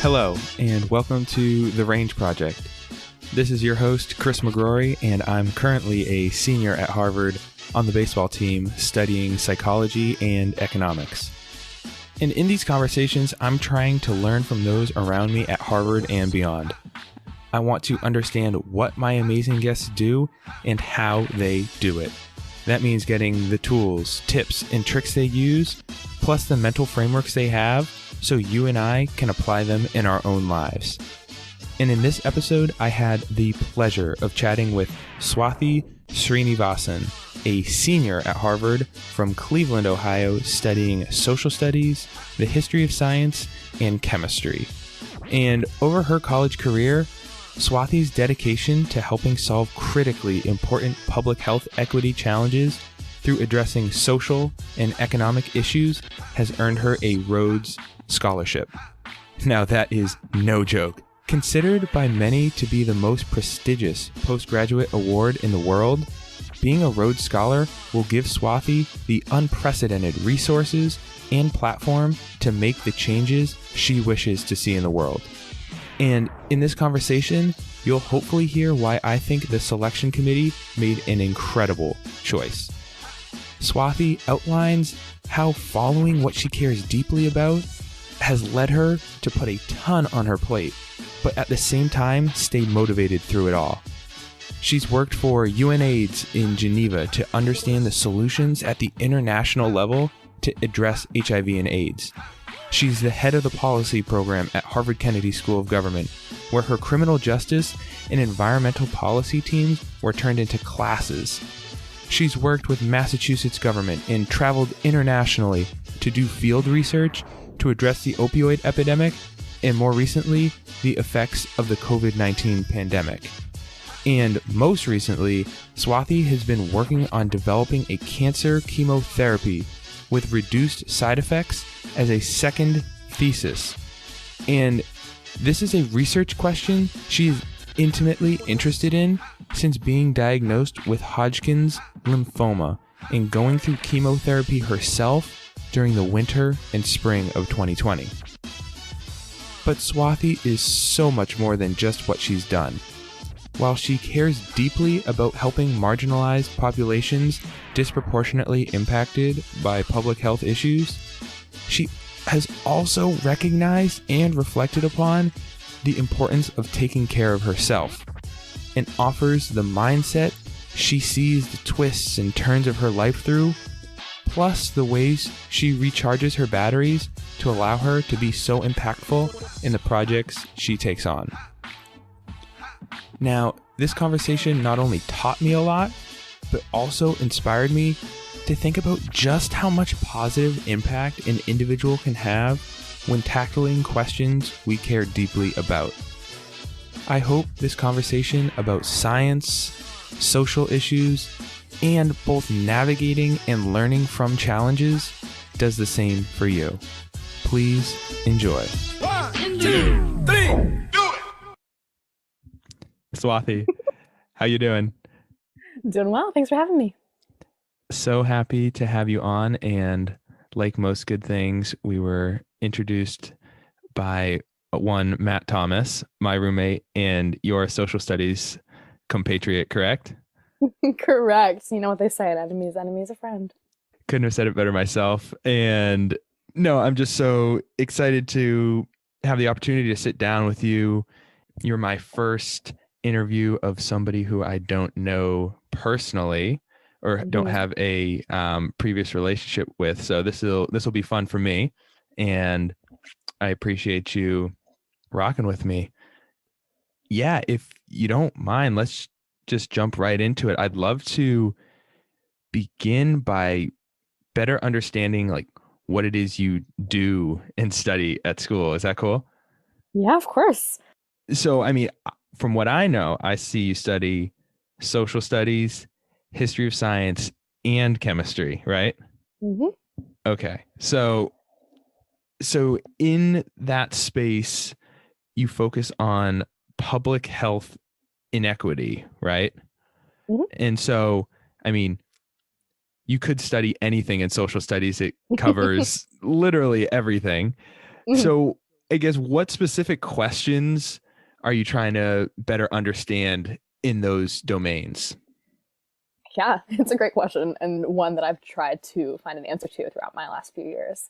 Hello, and welcome to The Range Project. This is your host, Chris McGrory, and I'm currently a senior at Harvard on the baseball team studying psychology and economics. And in these conversations, I'm trying to learn from those around me at Harvard and beyond. I want to understand what my amazing guests do and how they do it. That means getting the tools, tips, and tricks they use, plus the mental frameworks they have, so you and I can apply them in our own lives. And in this episode, I had the pleasure of chatting with Swathi Srinivasan, a senior at Harvard from Cleveland, Ohio, studying social studies, the history of science, and chemistry. And over her college career, Swathi's dedication to helping solve critically important public health equity challenges through addressing social and economic issues has earned her a Rhodes Scholarship. Now that is no joke. Considered by many to be the most prestigious postgraduate award in the world, being a Rhodes Scholar will give Swathi the unprecedented resources and platform to make the changes she wishes to see in the world. And in this conversation, you'll hopefully hear why I think the selection committee made an incredible choice. Swathi outlines how following what she cares deeply about has led her to put a ton on her plate, but at the same time stay motivated through it all. She's worked for UNAIDS in Geneva to understand the solutions at the international level to address HIV and AIDS. She's the head of the policy program at Harvard Kennedy School of Government, where her criminal justice and environmental policy teams were turned into classes. She's worked with Massachusetts government and traveled internationally to do field research to address the opioid epidemic and more recently, the effects of the COVID-19 pandemic. And most recently, Swathi has been working on developing a cancer chemotherapy with reduced side effects as a second thesis. And this is a research question she is intimately interested in since being diagnosed with Hodgkin's lymphoma and going through chemotherapy herself during the winter and spring of 2020. But Swathi is so much more than just what she's done. While she cares deeply about helping marginalized populations disproportionately impacted by public health issues, she has also recognized and reflected upon the importance of taking care of herself and offers the mindset she sees the twists and turns of her life through, plus the ways she recharges her batteries to allow her to be so impactful in the projects she takes on. Now, this conversation not only taught me a lot, but also inspired me to think about just how much positive impact an individual can have when tackling questions we care deeply about. I hope this conversation about science, social issues, and both navigating and learning from challenges does the same for you. Please enjoy. 1, 2, 3, do it! Swathi, how you doing? Doing well. Thanks for having me. So happy to have you on. And like most good things, we were introduced by one Matt Thomas, my roommate, and your social studies compatriot, correct? Correct. You know what they say, an enemy's enemy is a friend. Couldn't have said it better myself. And no, I'm just so excited to have the opportunity to sit down with you. You're my first interview of somebody who I don't know personally or don't have a previous relationship with. So this will be fun for me. And I appreciate you rocking with me. Yeah, if you don't mind, let's just jump right into it. I'd love to begin by better understanding like what it is you do and study at school. Is that cool? Yeah, of course. So, I mean, from what I know, I see you study social studies, history of science, and chemistry, right? Mm-hmm. Okay. So in that space, you focus on public health inequity, right? Mm-hmm. And so, I mean, you could study anything in social studies. It covers literally everything. Mm-hmm. So I guess what specific questions are you trying to better understand in those domains? Yeah, it's a great question, and one that I've tried to find an answer to throughout my last few years.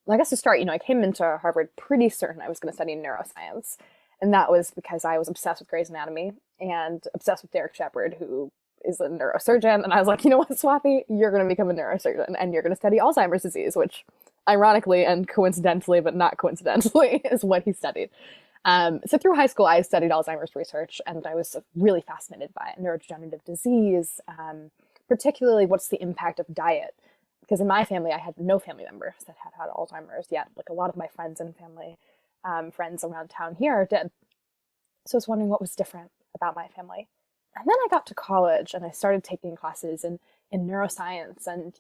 Well, I guess to start, I came into Harvard pretty certain I was going to study neuroscience. And that was because I was obsessed with Grey's Anatomy and obsessed with Derek Shepherd, who is a neurosurgeon. And I was like, you know what, Swathi, you're going to become a neurosurgeon and you're going to study Alzheimer's disease, which ironically and coincidentally, but not coincidentally, is what he studied. So through high school, I studied Alzheimer's research, and I was really fascinated by neurodegenerative disease, particularly what's the impact of diet. Because in my family, I had no family members that had Alzheimer's yet. Like a lot of my friends and family, friends around town here did. So I was wondering what was different about my family. And then I got to college and I started taking classes in neuroscience and,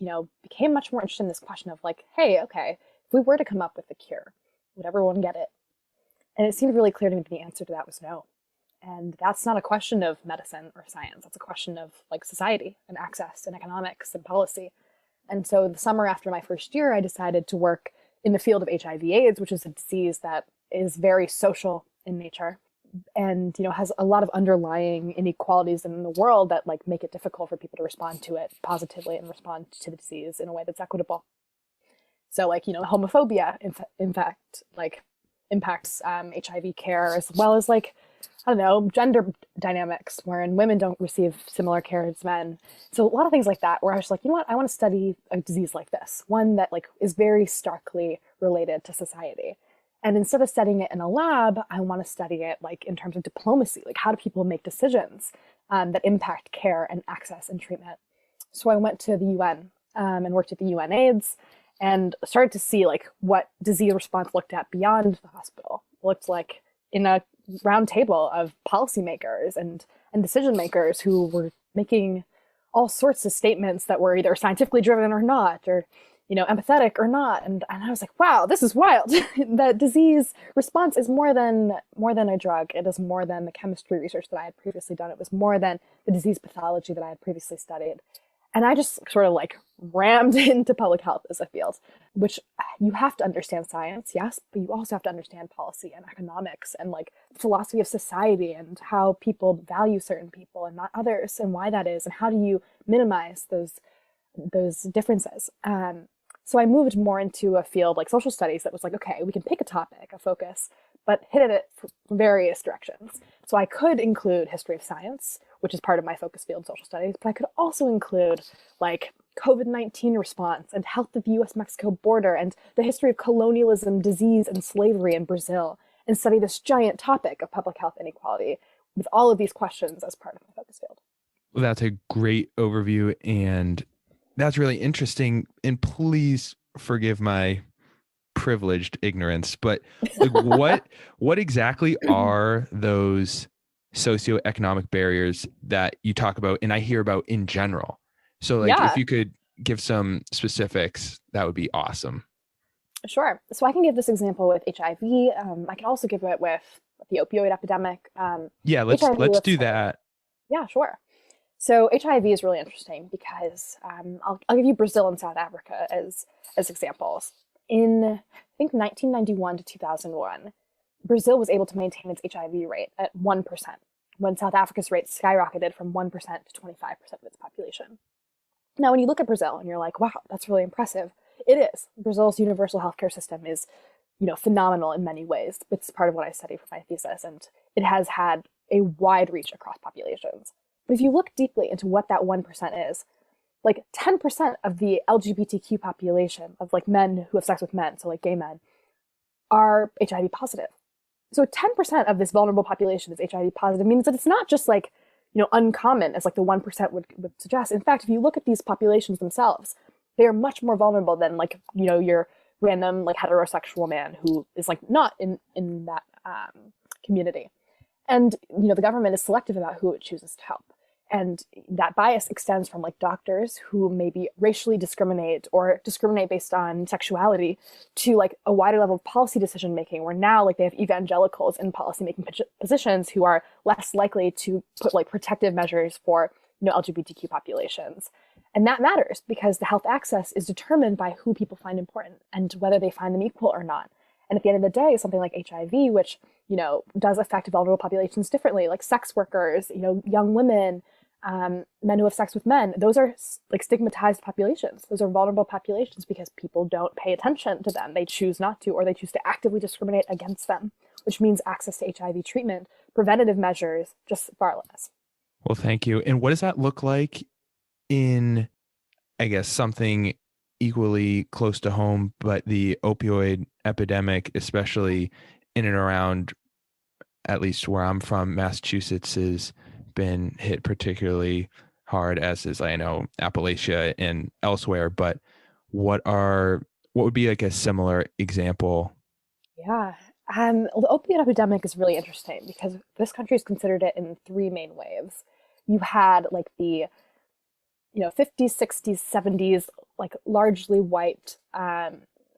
became much more interested in this question of like, hey, okay, if we were to come up with a cure, would everyone get it? And it seemed really clear to me that the answer to that was no. And that's not a question of medicine or science. That's a question of like society and access and economics and policy. And so the summer after my first year, I decided to work in the field of HIV/AIDS, which is a disease that is very social in nature and, has a lot of underlying inequalities in the world that like make it difficult for people to respond to it positively and respond to the disease in a way that's equitable. So like, homophobia, in fact, like impacts HIV care, as well as like, I don't know, gender dynamics wherein women don't receive similar care as men. So a lot of things like that where I was like, you know what, I want to study a disease like this, one that like is very starkly related to society. And instead of studying it in a lab, I want to study it like in terms of diplomacy, like how do people make decisions that impact care and access and treatment. So I went to the UN and worked at the UN AIDS and started to see like what disease response looked at beyond the hospital. It looked like in a round table of policymakers and decision makers who were making all sorts of statements that were either scientifically driven or not, or empathetic or not. And I was like, wow, this is wild. That disease response is more than a drug. It is more than the chemistry research that I had previously done. It was more than the disease pathology that I had previously studied. And I just sort of like rammed into public health as a field, which you have to understand science, yes, but you also have to understand policy and economics and like philosophy of society and how people value certain people and not others and why that is and how do you minimize those differences. So I moved more into a field like social studies that was like, okay, we can pick a topic, a focus, but hit it from various directions. So I could include history of science, which is part of my focus field, social studies, but I could also include like COVID-19 response and health of the US-Mexico border and the history of colonialism, disease, and slavery in Brazil, and study this giant topic of public health inequality with all of these questions as part of my focus field. Well, that's a great overview, and that's really interesting. And please forgive my privileged ignorance, but like what exactly are those socioeconomic barriers that you talk about and I hear about in general? So like if you could give some specifics, that would be awesome. Sure. So I can give this example with HIV. I can also give it with the opioid epidemic. Let's do that. Yeah, sure. So HIV is really interesting because I'll give you Brazil and South Africa as examples. In, I think, 1991 to 2001, Brazil was able to maintain its HIV rate at 1%, when South Africa's rate skyrocketed from 1% to 25% of its population. Now, when you look at Brazil and you're like, wow, that's really impressive, it is. Brazil's universal healthcare system is, phenomenal in many ways. It's part of what I study for my thesis, and it has had a wide reach across populations. But if you look deeply into what that 1% is, like 10% of the LGBTQ population of like men who have sex with men, so like gay men, are HIV positive. So 10% of this vulnerable population is HIV positive means that it's not just like, uncommon as like the 1% would suggest. In fact, if you look at these populations themselves, they are much more vulnerable than like, your random like heterosexual man who is like not in that community. And, the government is selective about who it chooses to help. And that bias extends from like doctors who maybe racially discriminate or discriminate based on sexuality to like a wider level of policy decision making, where now like they have evangelicals in policy making positions who are less likely to put like protective measures for LGBTQ populations. And that matters because the health access is determined by who people find important and whether they find them equal or not. And at the end of the day, something like HIV, which, does affect vulnerable populations differently, like sex workers, young women, men who have sex with men, those are like stigmatized populations. Those are vulnerable populations because people don't pay attention to them. They choose not to, or they choose to actively discriminate against them, which means access to HIV treatment, preventative measures, just far less. Well, thank you. And what does that look like in, I guess, something equally close to home, but the opioid epidemic, especially in and around, at least where I'm from, Massachusetts, has been hit particularly hard, as is, I know, Appalachia and elsewhere. But what would be like a similar example? Yeah. The opioid epidemic is really interesting because this country has considered it in three main waves. You had like the 50s, 60s, 70s, like largely white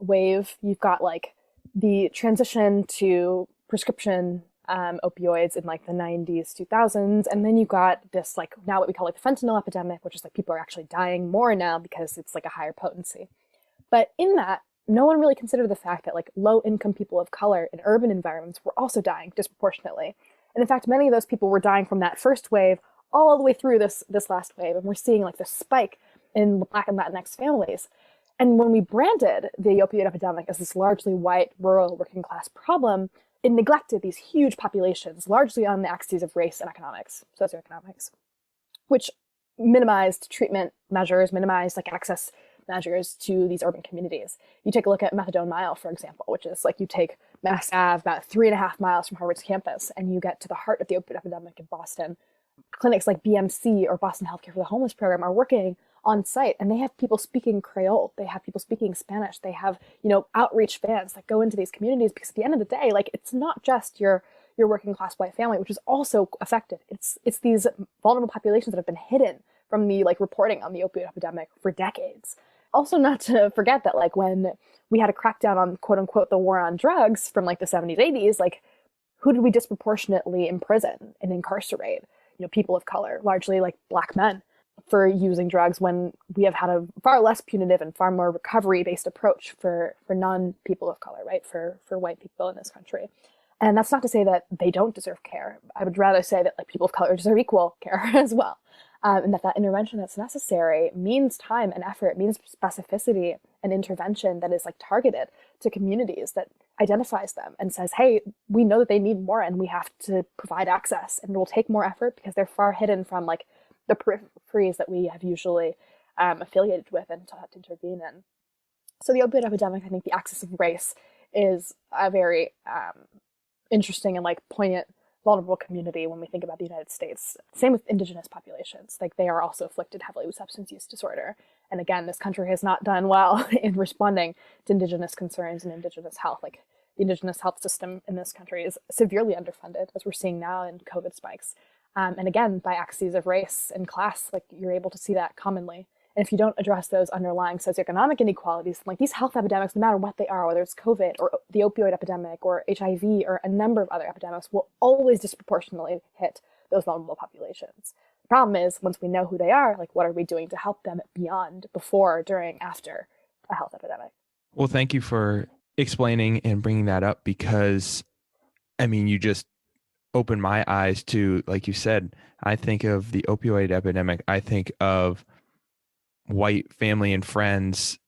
wave. You've got like the transition to prescription opioids in like the 90s, 2000s. And then you got this like now what we call like the fentanyl epidemic, which is like people are actually dying more now because it's like a higher potency. But in that, no one really considered the fact that like low income people of color in urban environments were also dying disproportionately. And in fact, many of those people were dying from that first wave all the way through this last wave. And we're seeing like the spike in Black and Latinx families. And when we branded the opioid epidemic as this largely white, rural, working class problem, it neglected these huge populations, largely on the axes of race and economics, socioeconomics, which minimized treatment measures, minimized like access measures to these urban communities. You take a look at Methadone Mile, for example, which is like you take Mass Ave about 3.5 miles from Harvard's campus, and you get to the heart of the opioid epidemic in Boston. Clinics like BMC or Boston Healthcare for the Homeless program are working on site, and they have people speaking Creole. They have people speaking Spanish. They have, outreach vans that go into these communities because at the end of the day, like it's not just your working class white family, which is also affected. It's these vulnerable populations that have been hidden from the like reporting on the opioid epidemic for decades. Also, not to forget that like when we had a crackdown on quote unquote the war on drugs from like the 70s, 80s, like who did we disproportionately imprison and incarcerate? People of color, largely like Black men, for using drugs, when we have had a far less punitive and far more recovery-based approach for non-people of color, right? For white people in this country. And that's not to say that they don't deserve care. I would rather say that like people of color deserve equal care as well. And that intervention that's necessary means time and effort, means specificity and intervention that is like targeted to communities, that identifies them and says, hey, we know that they need more and we have to provide access, and it will take more effort because they're far hidden from like the peripheries that we have usually affiliated with and to intervene in. So the opioid epidemic, I think the axis of race is a very interesting and like poignant vulnerable community when we think about the United States. Same with indigenous populations. Like they are also afflicted heavily with substance use disorder. And again, this country has not done well in responding to indigenous concerns and indigenous health. Like the indigenous health system in this country is severely underfunded, as we're seeing now in COVID spikes. And again, by axes of race and class, like you're able to see that commonly. And if you don't address those underlying socioeconomic inequalities, like these health epidemics, no matter what they are, whether it's COVID or the opioid epidemic or HIV or a number of other epidemics, will always disproportionately hit those vulnerable populations. The problem is, once we know who they are, like what are we doing to help them beyond, before, during, after a health epidemic? Well, thank you for explaining and bringing that up, because, I mean, you just opened my eyes to, like you said, I think of the opioid epidemic, I think of white family and friends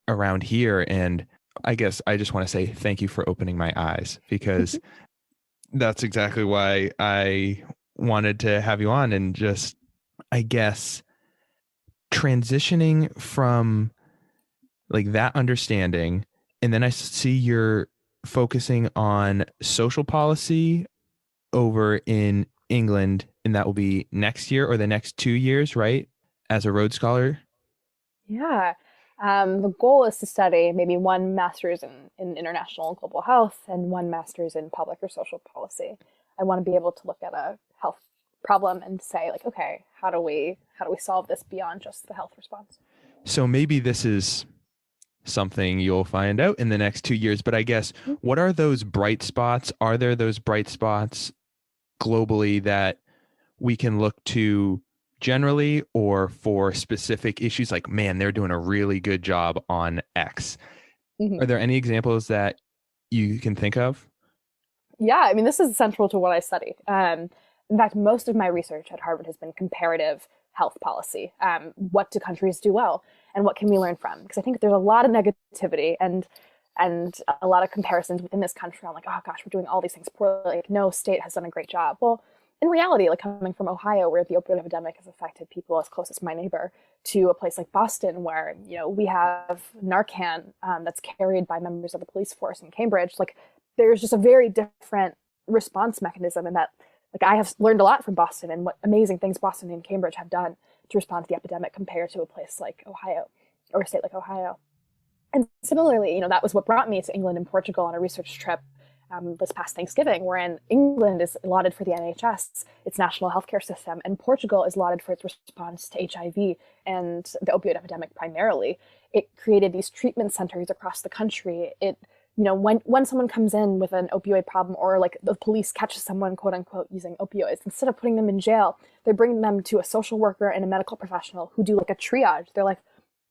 around here. And I guess I just want to say thank you for opening my eyes, because that's exactly why I wanted to have you on. And just, I guess, transitioning from like that understanding, and then I see you're focusing on social policy over in England, and that will be next year or the next 2 years, right? As a Rhodes Scholar. Yeah. The goal is to study maybe one master's in international and global health and one master's in public or social policy. I want to be able to look at a health problem and say like, okay, how do we solve this beyond just the health response? So maybe this is something you'll find out in the next 2 years, but I guess what are those bright spots? Are there those bright spots globally that we can look to generally, or for specific issues like, man, they're doing a really good job on X? Mm-hmm. Are there any examples that you can think of? Yeah, I mean, this is central to what I study. In fact, most of my research at Harvard has been comparative health policy. What do countries do well, and what can we learn from? Because I think there's a lot of negativity and a lot of comparisons within this country. I'm like, oh gosh, we're doing all these things poorly. Like, no state has done a great job. Well, in reality, like coming from Ohio, where the opioid epidemic has affected people as close as my neighbor, to a place like Boston, where we have Narcan that's carried by members of the police force in Cambridge. Like, there's just a very different response mechanism, and that like I have learned a lot from Boston and what amazing things Boston and Cambridge have done to respond to the epidemic compared to a place like Ohio or a state like Ohio. And similarly, that was what brought me to England and Portugal on a research trip this past Thanksgiving, wherein England is lauded for the NHS, its national healthcare system, and Portugal is lauded for its response to HIV and the opioid epidemic primarily. It created these treatment centers across the country. When someone comes in with an opioid problem, or like the police catches someone, quote unquote, using opioids, instead of putting them in jail, they bring them to a social worker and a medical professional who do like a triage. They're like,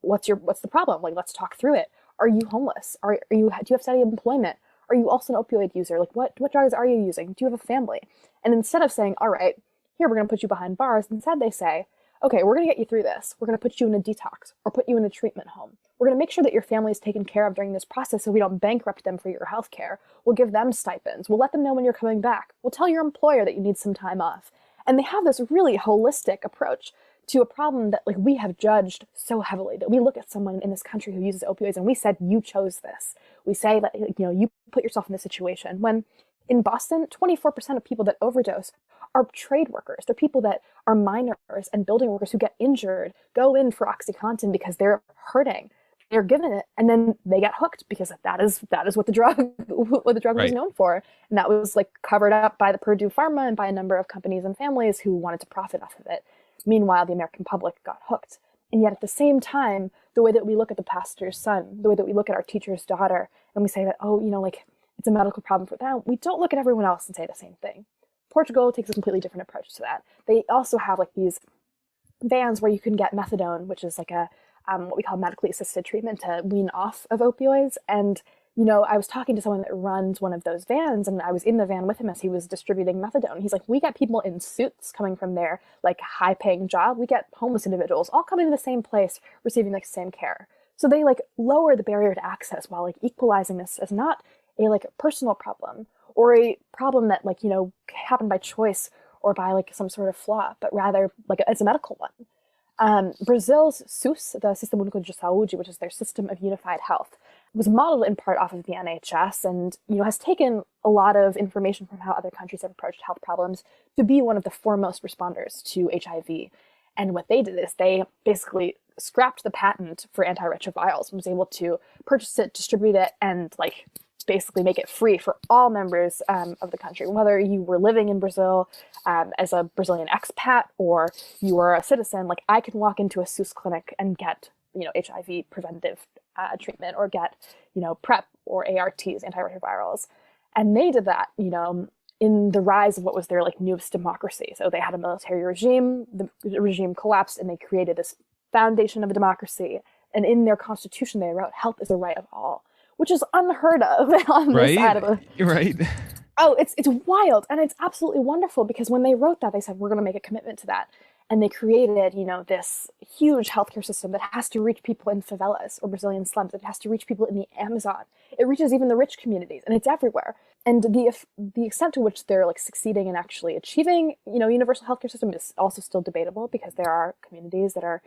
what's the problem? Like, let's talk through it. Are you homeless? Do you have steady employment? Are you also an opioid user? Like, what drugs are you using? Do you have a family? And instead of saying, all right, here, we're going to put you behind bars, instead they say, okay, we're going to get you through this. We're going to put you in a detox or put you in a treatment home. We're going to make sure that your family is taken care of during this process so we don't bankrupt them for your health care. We'll give them stipends. We'll let them know when you're coming back. We'll tell your employer that you need some time off. And they have this really holistic approach to a problem that like we have judged so heavily, that we look at someone in this country who uses opioids and we said, you chose this. We say that, you put yourself in this situation. When in Boston, 24% of people that overdose are trade workers. They're people that are miners and building workers who get injured, go in for OxyContin because they're hurting. They're given it, and then they get hooked because that is what the drug right. was known for. And that was like covered up by the Purdue Pharma and by a number of companies and families who wanted to profit off of it. Meanwhile, the American public got hooked. And yet at the same time, the way that we look at the pastor's son, the way that we look at our teacher's daughter, and we say that, it's a medical problem for them, we don't look at everyone else and say the same thing. Portugal takes a completely different approach to that. They also have like these vans where you can get methadone, which is like a what we call medically assisted treatment to wean off of opioids. And I was talking to someone that runs one of those vans, and I was in the van with him as he was distributing methadone. He's like, we get people in suits coming from their like high-paying job. We get homeless individuals all coming to the same place, receiving like same care. So they like lower the barrier to access while like equalizing this as not a like personal problem or a problem that like happened by choice or by like some sort of flaw, but rather like as a medical one. Brazil's SUS, the Sistema Único de Saúde, which is their system of unified health, was modeled in part off of the NHS and has taken a lot of information from how other countries have approached health problems to be one of the foremost responders to HIV. And what they did is they basically scrapped the patent for antiretrovirals and was able to purchase it, distribute it, and like basically make it free for all members of the country, whether you were living in Brazil as a Brazilian expat or you were a citizen. Like, I can walk into a SUS clinic and get HIV preventive treatment or get PrEP or ARTs, antiretrovirals. And they did that in the rise of what was their like newest democracy. So they had a military regime, the regime collapsed, and they created this foundation of a democracy. And in their constitution they wrote, health is a right of all, which is unheard of on this side of the... Right. Oh, it's wild. And it's absolutely wonderful because when they wrote that, they said, we're going to make a commitment to that. And they created, this huge healthcare system that has to reach people in favelas or Brazilian slums. It has to reach people in the Amazon. It reaches even the rich communities, and it's everywhere. And the extent to which they're like succeeding in actually achieving, universal healthcare system is also still debatable because there are communities that are,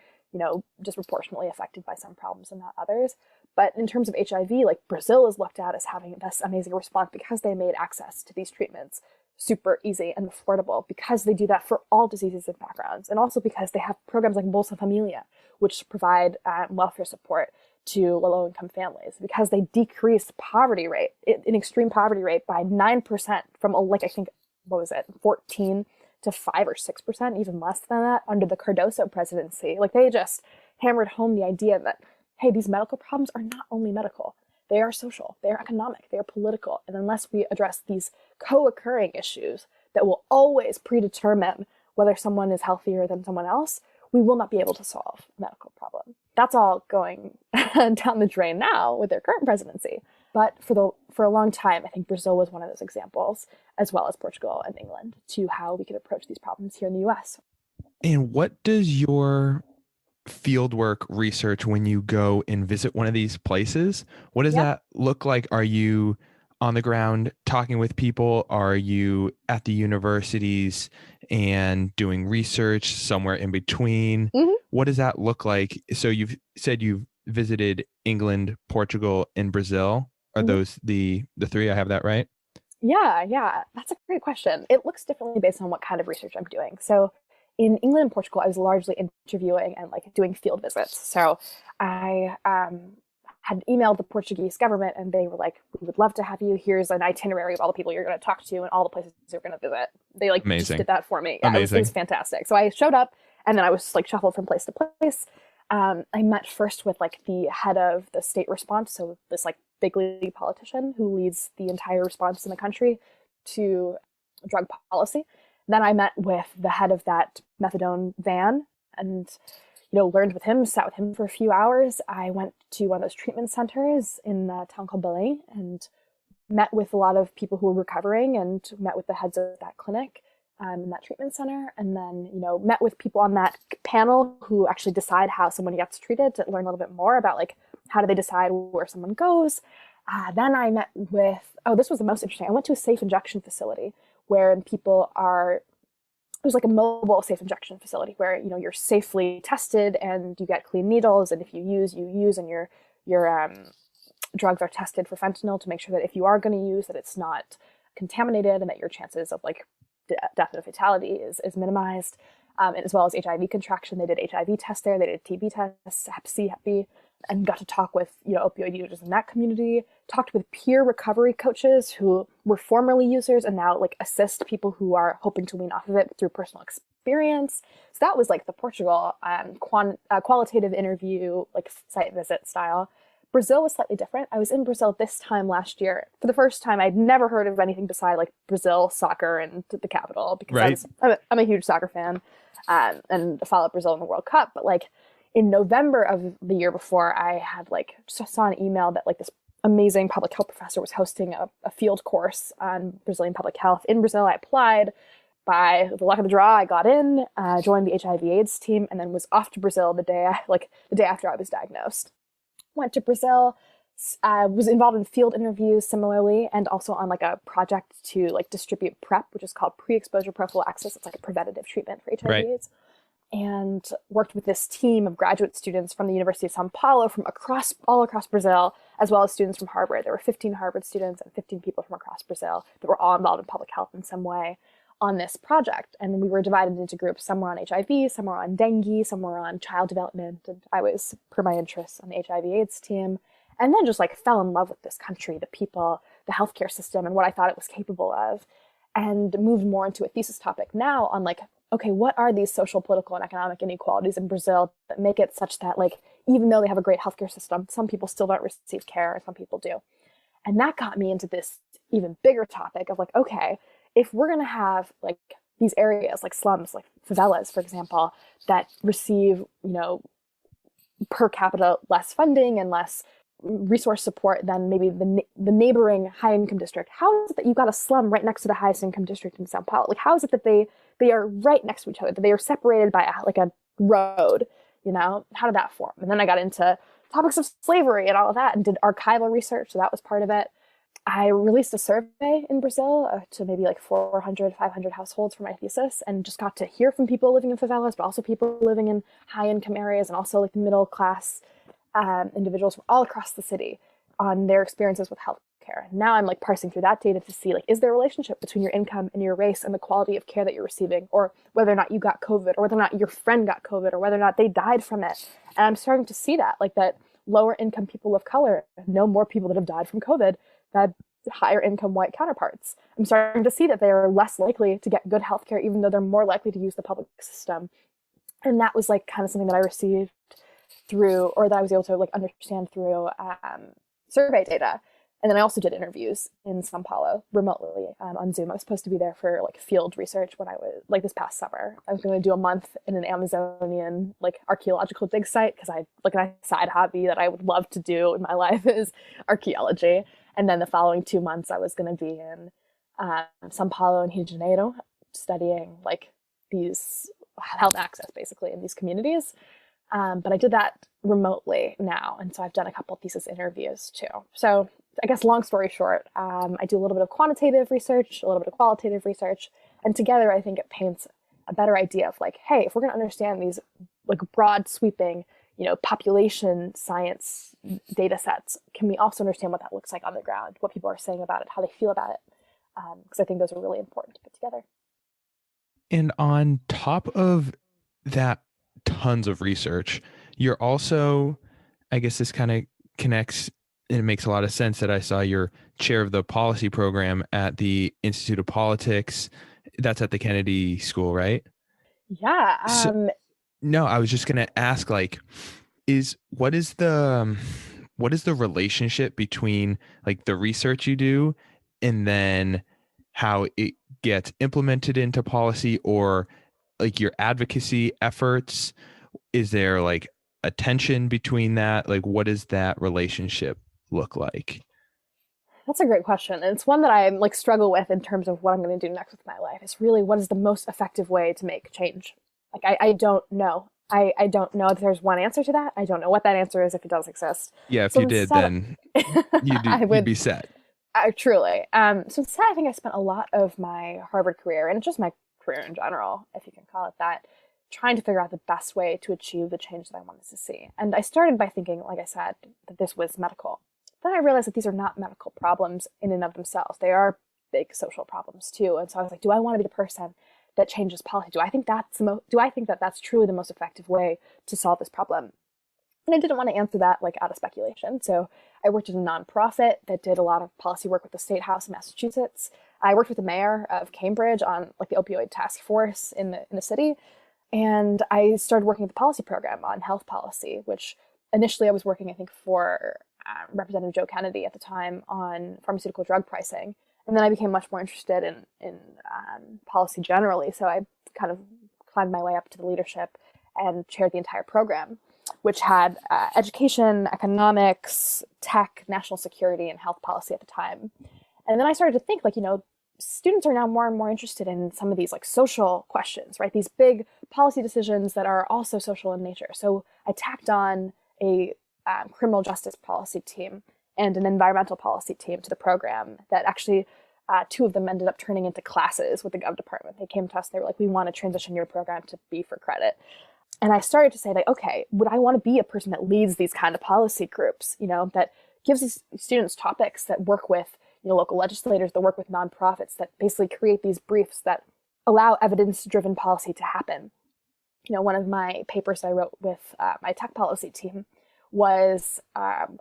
disproportionately affected by some problems and not others. But in terms of HIV, like Brazil is looked at as having this amazing response because they made access to these treatments super easy and affordable, because they do that for all diseases and backgrounds, and also because they have programs like Bolsa Familia, which provide welfare support to low-income families, because they decreased poverty rate, in extreme poverty rate, by 9% from 14 to 5 or 6%, even less than that, under the Cardoso presidency. Like, they just hammered home the idea that, hey, these medical problems are not only medical. They are social, they are economic, they are political. And unless we address these co-occurring issues that will always predetermine whether someone is healthier than someone else, we will not be able to solve a medical problem. That's all going down the drain now with their current presidency. But for a long time, I think Brazil was one of those examples, as well as Portugal and England, to how we could approach these problems here in the US. And what does your fieldwork research when you go and visit one of these places? What does that look like? Are you on the ground talking with people? Are you at the universities and doing research somewhere in between? Mm-hmm. What does that look like? So you've said you've visited England, Portugal, and Brazil. Are those the three? I have that right? Yeah. That's a great question. It looks differently based on what kind of research I'm doing. So in England and Portugal, I was largely interviewing and like doing field visits. So I had emailed the Portuguese government and they were like, we would love to have you. Here's an itinerary of all the people you're going to talk to and all the places you're going to visit. They like just did that for me. Yeah, it was fantastic. So I showed up and then I was like shuffled from place to place. I met first with like the head of the state response. So this like big league politician who leads the entire response in the country to drug policy. Then I met with the head of that methadone van and, learned with him, sat with him for a few hours. I went to one of those treatment centers in a town called Belém and met with a lot of people who were recovering and met with the heads of that clinic in that treatment center. And then, met with people on that panel who actually decide how someone gets treated to learn a little bit more about like, how do they decide where someone goes? Then I met with, this was the most interesting. I went to a safe injection facility where people are, it was like a mobile safe injection facility where, you're safely tested and you get clean needles. And if you use, and your drugs are tested for fentanyl to make sure that if you are going to use that it's not contaminated and that your chances of like death and fatality is minimized. And as well as HIV contraction. They did HIV tests there. They did TB tests, Hep C, Hep B, and got to talk with, opioid users in that community, talked with peer recovery coaches who were formerly users and now like assist people who are hoping to wean off of it through personal experience. So that was like the Portugal qualitative interview, like site visit style. Brazil was slightly different. I was in Brazil this time last year. For the first time, I'd never heard of anything beside like Brazil soccer and the capital because I'm a huge soccer fan and followed Brazil in the World Cup. But like in November of the year before, I had like saw an email that like this amazing public health professor was hosting a field course on Brazilian public health in Brazil. I applied. By the luck of the draw, I got in, joined the HIV/AIDS team, and then was off to Brazil the day after I was diagnosed. Went to Brazil, was involved in field interviews similarly, and also on like a project to like distribute PrEP, which is called pre-exposure prophylaxis. It's like a preventative treatment for HIV/AIDS. And worked with this team of graduate students from the University of São Paulo from all across Brazil, as well as students from Harvard. There were 15 Harvard students and 15 people from across Brazil that were all involved in public health in some way on this project. And we were divided into groups. Some were on HIV, some were on dengue, some were on child development. And I was, per my interests, on the HIV/AIDS team. And then just like fell in love with this country, the people, the healthcare system, and what I thought it was capable of. And moved more into a thesis topic now on like, okay, what are these social, political, and economic inequalities in Brazil that make it such that like, even though they have a great healthcare system, some people still don't receive care and some people do. And that got me into this even bigger topic of like, okay, if we're going to have like these areas like slums, like favelas, for example, that receive, per capita less funding and less resource support than maybe the neighboring high income district, how is it that you've got a slum right next to the highest income district in Sao Paulo? Like, how is it that they are right next to each other, that they are separated by a road, how did that form? And then I got into topics of slavery and all of that and did archival research. So that was part of it. I released a survey in Brazil to maybe like 400, 500 households for my thesis and just got to hear from people living in favelas, but also people living in high income areas and also like middle class individuals from all across the city on their experiences with healthcare. Now I'm like parsing through that data to see like, is there a relationship between your income and your race and the quality of care that you're receiving, or whether or not you got COVID, or whether or not your friend got COVID, or whether or not they died from it. And I'm starting to see that lower income people of color know more people that have died from COVID, that higher income white counterparts. I'm starting to see that they're less likely to get good healthcare, even though they're more likely to use the public system. And that was like kind of something that I received through, or that I was able to like understand through survey data. And then I also did interviews in Sao Paulo remotely on Zoom. I was supposed to be there for like field research when I was like this past summer. I was going to do a month in an Amazonian like archaeological dig site because I like a side hobby that I would love to do in my life is archaeology. And then the following 2 months I was going to be in Sao Paulo and Rio de Janeiro studying like these health access basically in these communities. But I did that remotely now. And so I've done a couple of thesis interviews too. So I guess long story short, I do a little bit of quantitative research, a little bit of qualitative research, and together I think it paints a better idea of like, hey, if we're going to understand these like broad sweeping, population science data sets, can we also understand what that looks like on the ground, what people are saying about it, how they feel about it? Because I think those are really important to put together. And on top of that, tons of research, you're also, I guess this kind of connects, and it makes a lot of sense that I saw you're chair of the policy program at the Institute of Politics. That's at the Kennedy School, right? Yeah. No, I was just going to ask, like, what is the relationship between like the research you do and then how it gets implemented into policy, or like your advocacy efforts? Is there like a tension between that? Like, what does that relationship look like? That's a great question. And it's one that I like struggle with in terms of what I'm going to do next with my life. It's really, what is the most effective way to make change? Like, I don't know. I don't know if there's one answer to that. I don't know what that answer is if it does exist. Yeah, if so you did, then you'd be set. Truly. So instead, I think I spent a lot of my Harvard career, and just my career in general, if you can call it that, trying to figure out the best way to achieve the change that I wanted to see. And I started by thinking, like I said, that this was medical. Then I realized that these are not medical problems in and of themselves. They are big social problems too. And so I was like, do I want to be the person that changes policy? Do I think that that's truly the most effective way to solve this problem? And I didn't want to answer that like out of speculation. So I worked at a nonprofit that did a lot of policy work with the State House in Massachusetts. I worked with the mayor of Cambridge on like the opioid task force in the city. And I started working at the policy program on health policy, which initially I was working, I think, for Representative Joe Kennedy at the time on pharmaceutical drug pricing. And then I became much more interested in policy generally. So I kind of climbed my way up to the leadership and chaired the entire program, which had education, economics, tech, national security, and health policy at the time. And then I started to think, like, students are now more and more interested in some of these like social questions, right? These big policy decisions that are also social in nature. So I tacked on a criminal justice policy team and an environmental policy team to the program that actually two of them ended up turning into classes with the Gov department. They came to us, they were like, we want to transition your program to B for credit. And I started to say, like, okay, would I want to be a person that leads these kind of policy groups, that gives these students topics that work with local legislators, that work with nonprofits, that basically create these briefs that allow evidence-driven policy to happen. One of my papers I wrote with my tech policy team was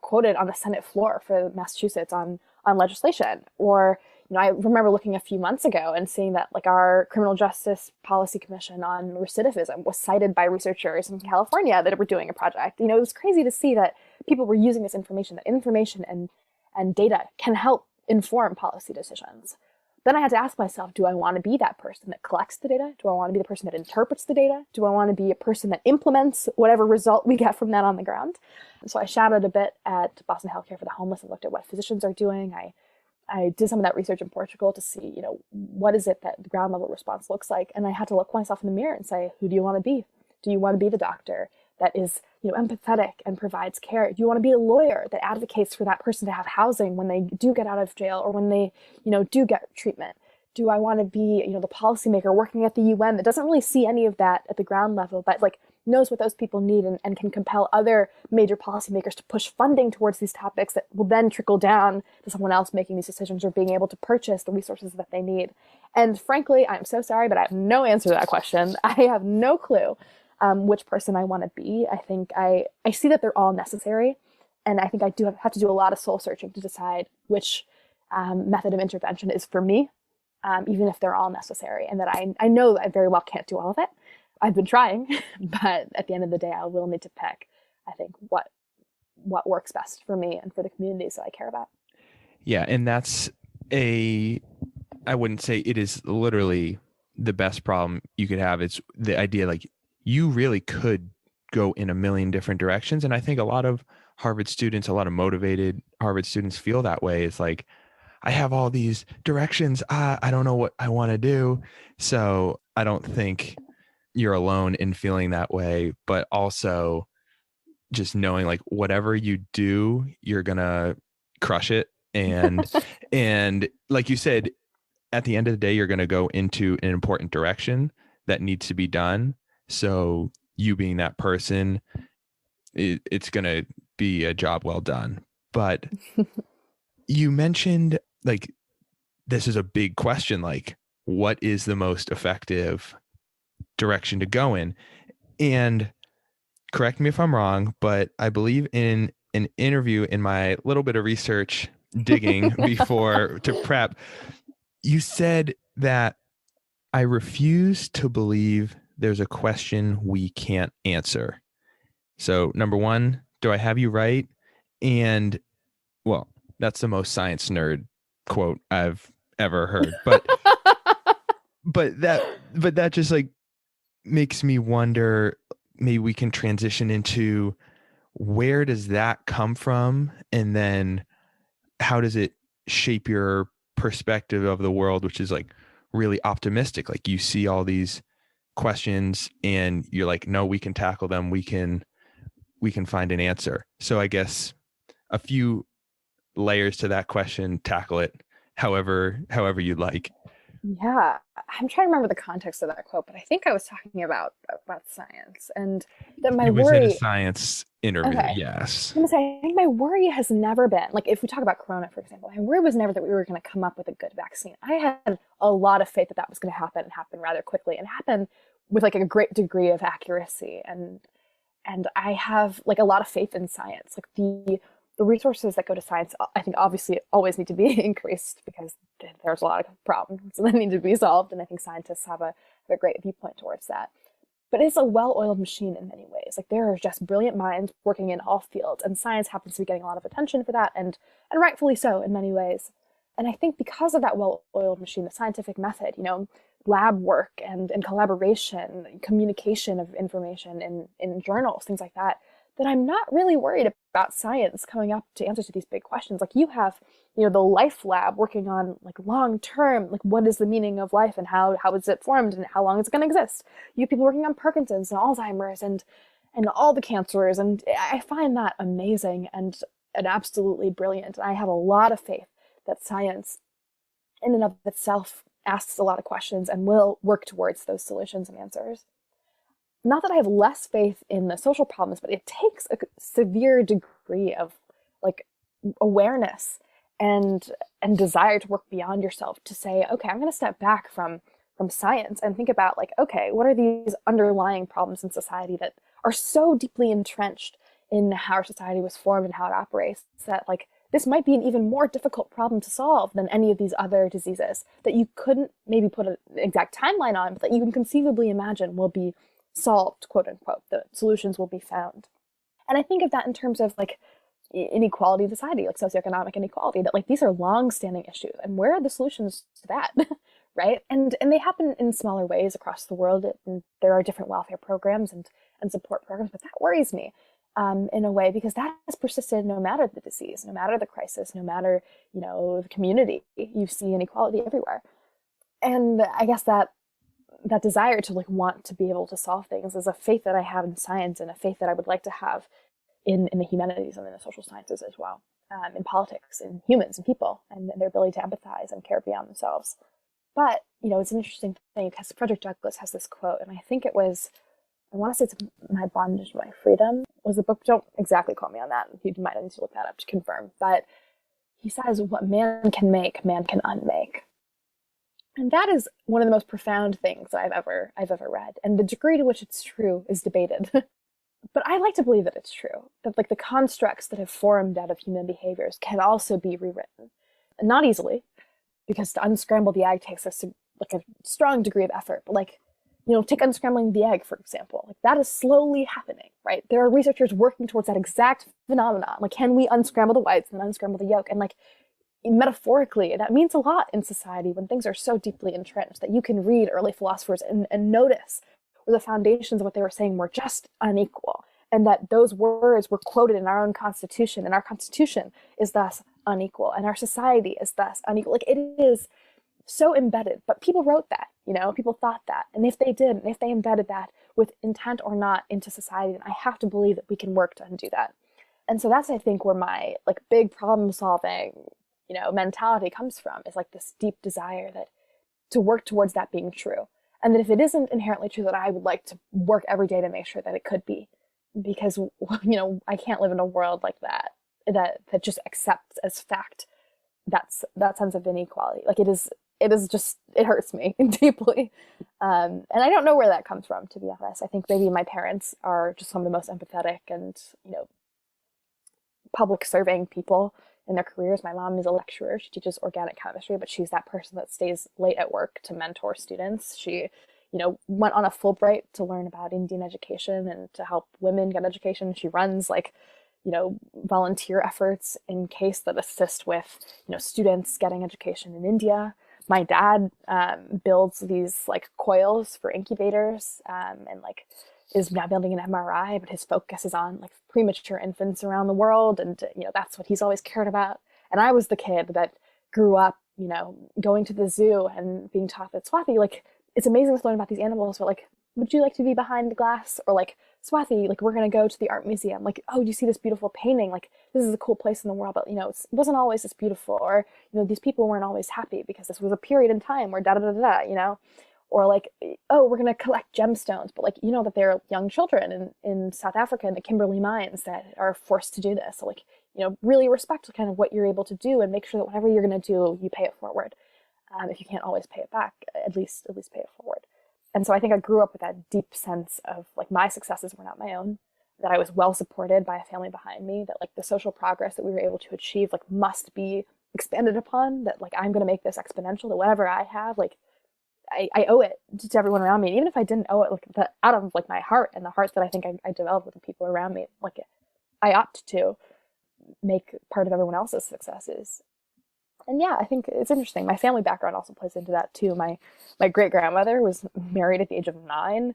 quoted on the Senate floor for Massachusetts on legislation. Or, I remember looking a few months ago and seeing that like our Criminal Justice Policy Commission on recidivism was cited by researchers in California that were doing a project. It was crazy to see that people were using this information, that information and data can help inform policy decisions. Then I had to ask myself, do I want to be that person that collects the data? Do I want to be the person that interprets the data? Do I want to be a person that implements whatever result we get from that on the ground? So I shadowed a bit at Boston Healthcare for the Homeless and looked at what physicians are doing. I did some of that research in Portugal to see, what is it that the ground level response looks like? And I had to look myself in the mirror and say, who do you want to be? Do you want to be the doctor that is, empathetic and provides care? Do you want to be a lawyer that advocates for that person to have housing when they do get out of jail or when they, do get treatment? Do I want to be, the policymaker working at the UN that doesn't really see any of that at the ground level, but like knows what those people need and can compel other major policymakers to push funding towards these topics that will then trickle down to someone else making these decisions or being able to purchase the resources that they need? And frankly, I'm so sorry, but I have no answer to that question. I have no clue which person I want to be. I think I see that they're all necessary. And I think I do have to do a lot of soul searching to decide which method of intervention is for me, even if they're all necessary, and that I know that I very well can't do all of it. I've been trying, but at the end of the day, I will need to pick, I think, what works best for me and for the communities that I care about. Yeah, and that's I wouldn't say it is literally the best problem you could have. It's the idea like you really could go in a million different directions. And I think a lot of Harvard students, a lot of motivated Harvard students feel that way. It's like, I have all these directions. I don't know what I want to do. So I don't think you're alone in feeling that way, but also just knowing like whatever you do, you're going to crush it. And, and like you said, at the end of the day, you're going to go into an important direction that needs to be done. So you being that person, it's going to be a job well done. But you mentioned like, this is a big question, like what is the most effective direction to go in? And correct me if I'm wrong, but I believe in an interview in my little bit of research digging before to prep, you said that I refuse to believe there's a question we can't answer. So number one, do I have you right? And well, that's the most science nerd quote I've ever heard. But that just like makes me wonder, maybe we can transition into where does that come from? And then how does it shape your perspective of the world, which is like really optimistic? Like you see all these questions and you're like, no, we can tackle them. We can find an answer. So I guess a few layers to that question, tackle it however you'd like. Yeah, I'm trying to remember the context of that quote, but I think I was talking about science, and that my It was in a worry. science interview, Okay, yes. I'm gonna say I think my worry has never been like if we talk about Corona, for example, my worry was never that we were going to come up with a good vaccine. I had a lot of faith that that was going to happen and happen rather quickly and happen with like a great degree of accuracy, and I have like a lot of faith in science. Like the resources that go to science, I think obviously always need to be increased because there's a lot of problems that need to be solved. And I think scientists have a great viewpoint towards that. But it's a well-oiled machine in many ways. Like there are just brilliant minds working in all fields, and science happens to be getting a lot of attention for that, and rightfully so in many ways. And I think because of that well-oiled machine, the scientific method, lab work and collaboration, communication of information in journals, things like that, that I'm not really worried about science coming up to answers to these big questions. Like you have, the Life Lab working on like long term, like what is the meaning of life and how is it formed and how long is it going to exist? You have people working on Parkinson's and Alzheimer's and all the cancers, and I find that amazing and absolutely brilliant. I have a lot of faith that science, in and of itself, asks a lot of questions and will work towards those solutions and answers. Not that I have less faith in the social problems, but it takes a severe degree of like awareness and desire to work beyond yourself to say, okay, I'm going to step back from science and think about like, okay, what are these underlying problems in society that are so deeply entrenched in how our society was formed and how it operates that like this might be an even more difficult problem to solve than any of these other diseases that you couldn't maybe put an exact timeline on, but that you can conceivably imagine will be solved, quote unquote. The solutions will be found. And I think of that in terms of like inequality in society, like socioeconomic inequality, that like these are long-standing issues. And where are the solutions to that? Right? And they happen in smaller ways across the world. And there are different welfare programs and support programs, but that worries me in a way because that has persisted no matter the disease, no matter the crisis, no matter, the community. You see inequality everywhere. And I guess that desire to like want to be able to solve things is a faith that I have in science and a faith that I would like to have in the humanities and in the social sciences as well, in politics, in humans and people and their ability to empathize and care beyond themselves. But, it's an interesting thing because Frederick Douglass has this quote, and I think it was, I want to say it's My Bondage, My Freedom was the book. Don't exactly quote me on that. You might need to look that up to confirm. But he says, what man can make, man can unmake. And that is one of the most profound things that I've ever read. And the degree to which it's true is debated. But I like to believe that it's true. That like the constructs that have formed out of human behaviors can also be rewritten. not easily, because to unscramble the egg takes a strong degree of effort. But like, take unscrambling the egg, for example. Like, that is slowly happening, right? There are researchers working towards that exact phenomenon. Like, can we unscramble the whites and unscramble the yolk? And like, metaphorically, that means a lot in society when things are so deeply entrenched that you can read early philosophers and notice where the foundations of what they were saying were just unequal, and that those words were quoted in our own constitution, and our constitution is thus unequal, and our society is thus unequal. Like, it is so embedded, but people wrote that, people thought that, and if they did, and if they embedded that with intent or not into society, then I have to believe that we can work to undo that. And so that's, I think, where my like big problem solving mentality comes from, is like this deep desire that to work towards that being true. And that if it isn't inherently true, that I would like to work every day to make sure that it could be, because, I can't live in a world like that just accepts as fact that sense of inequality. Like, it is just, it hurts me deeply. And I don't know where that comes from, to be honest. I think maybe my parents are just some of the most empathetic and, public serving people in their careers. My mom is a lecturer. She teaches organic chemistry, but she's that person that stays late at work to mentor students. She, went on a Fulbright to learn about Indian education and to help women get education. She runs volunteer efforts in case that assist with, students getting education in India. My dad builds these like coils for incubators and like is now building an MRI, but his focus is on like premature infants around the world. And, that's what he's always cared about. And I was the kid that grew up, going to the zoo and being taught that, Swathi, like, it's amazing to learn about these animals, but like, would you like to be behind the glass? Or like, Swathi, like, we're going to go to the art museum. Like, oh, do you see this beautiful painting? Like, this is a cool place in the world, but, it wasn't always this beautiful. Or, these people weren't always happy because this was a period in time where da-da-da-da, Or like, oh, we're going to collect gemstones, but like, that there are young children in South Africa in the Kimberley mines that are forced to do this. So like, really respect kind of what you're able to do and make sure that whatever you're going to do, you pay it forward. If you can't always pay it back, at least pay it forward. And so I think I grew up with that deep sense of like, my successes were not my own, that I was well supported by a family behind me, that like the social progress that we were able to achieve like must be expanded upon, that like I'm going to make this exponential, that whatever I have, like I owe it to everyone around me. And even if I didn't owe it like out of like my heart and the heart that I think I developed with the people around me, like I ought to make part of everyone else's successes. And yeah, I think it's interesting. My family background also plays into that too. My great grandmother was married at the age of 9.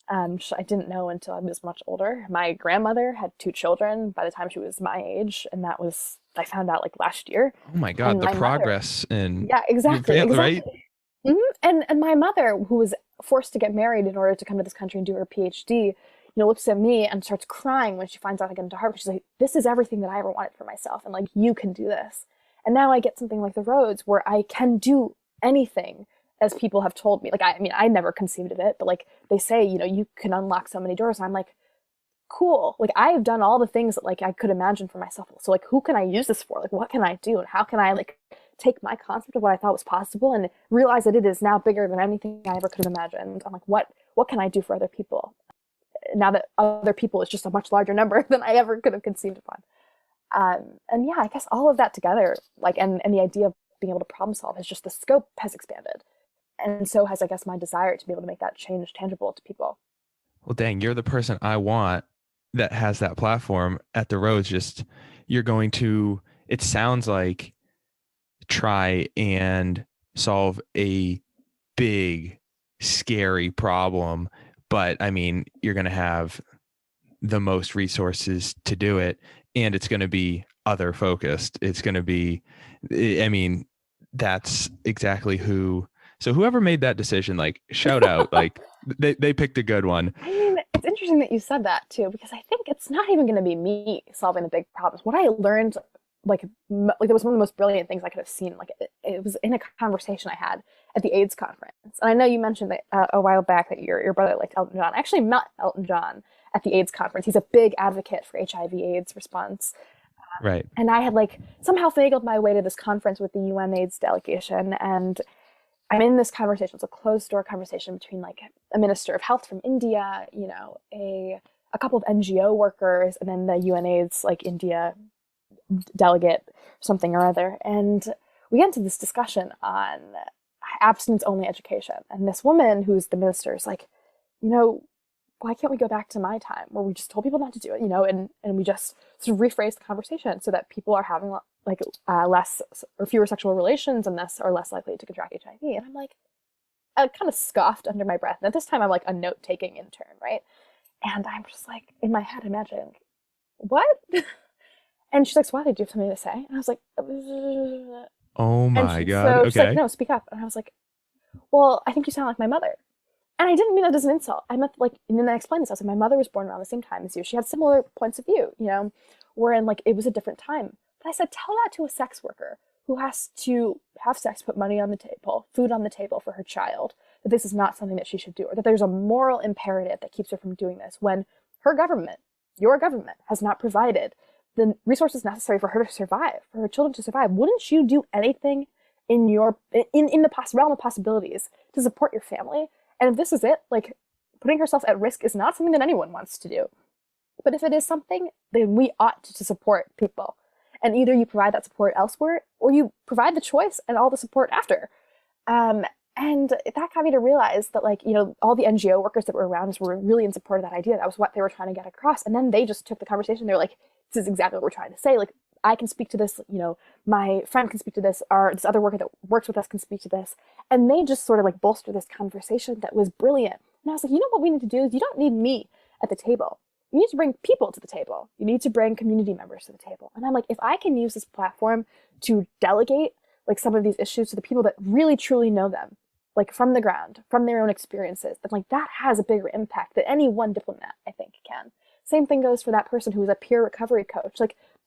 I didn't know until I was much older. My grandmother had 2 children by the time she was my age, and I found out like last year. Oh my God, and the progress in yeah, exactly, your family, exactly. right? Mm-hmm. And my mother, who was forced to get married in order to come to this country and do her PhD, looks at me and starts crying when she finds out I get into Harvard. She's like, this is everything that I ever wanted for myself, and like, you can do this. And now I get something like the Rhodes where I can do anything, as people have told me. Like, I never conceived of it, but like they say, you can unlock so many doors. And I'm like, cool. Like, I have done all the things that like I could imagine for myself. So like, who can I use this for? Like, what can I do? And how can I like take my concept of what I thought was possible and realize that it is now bigger than anything I ever could have imagined? I'm like, what can I do for other people? Now that other people is just a much larger number than I ever could have conceived upon. And yeah, I guess all of that together, like, and the idea of being able to problem solve is just, the scope has expanded. And so has, I guess, my desire to be able to make that change tangible to people. Well, dang, you're the person I want that has that platform at the Rhodes. Just, you're going to, it sounds like, try and solve a big, scary problem. But I mean, you're going to have the most resources to do it. And it's going to be other focused. It's going to be, I mean, that's exactly so whoever made that decision, like, shout out, like they picked a good one. I mean, it's interesting that you said that too, because I think it's not even going to be me solving the big problems. What I learned, like it was one of the most brilliant things I could have seen. Like it was in a conversation I had at the AIDS conference. And I know you mentioned that a while back that your brother liked Elton John. I actually met Elton John at the AIDS conference. He's a big advocate for HIV/AIDS response. Right. And I had like somehow finagled my way to this conference with the UN AIDS delegation. And I'm in this conversation. It's a closed door conversation between like a minister of health from India, a couple of NGO workers, and then the UN AIDS like India delegate, something or other. And we get into this discussion on abstinence-only education. And this woman who's the minister is like, why can't we go back to my time where we just told people not to do it, and we just sort of rephrase the conversation so that people are having less or fewer sexual relations and thus are less likely to contract HIV. And I'm like, I kind of scoffed under my breath. And at this time, I'm like a note-taking intern, right? And I'm just like, in my head, imagining, what? And she's like, Swathi, do you have something to say? And I was like, oh my God. So okay. she's like, no, speak up. And I was like, well, I think you sound like my mother. And I didn't mean that as an insult. I meant and then I explained this. I was like, my mother was born around the same time as you. She had similar points of view, wherein it was a different time. But I said, tell that to a sex worker who has to have sex, put money on the table, food on the table for her child, that this is not something that she should do, or that there's a moral imperative that keeps her from doing this when her government, your government, has not provided the resources necessary for her to survive, for her children to survive. Wouldn't you do anything in the realm of possibilities to support your family? And if this is it, putting herself at risk is not something that anyone wants to do. But if it is something, then we ought to support people. And either you provide that support elsewhere, or you provide the choice and all the support after. And that got me to realize that, all the NGO workers that were around us were really in support of that idea. That was what they were trying to get across. And then they just took the conversation. They're like, this is exactly what we're trying to say. I can speak to this, my friend can speak to this, or this other worker that works with us can speak to this. And they just sort of bolster this conversation that was brilliant. And I was like, what we need to do is you don't need me at the table. You need to bring people to the table. You need to bring community members to the table. And I'm like, if I can use this platform to delegate some of these issues to the people that really truly know them, from the ground, from their own experiences, then that has a bigger impact than any one diplomat, I think, can. Same thing goes for that person who is a peer recovery coach.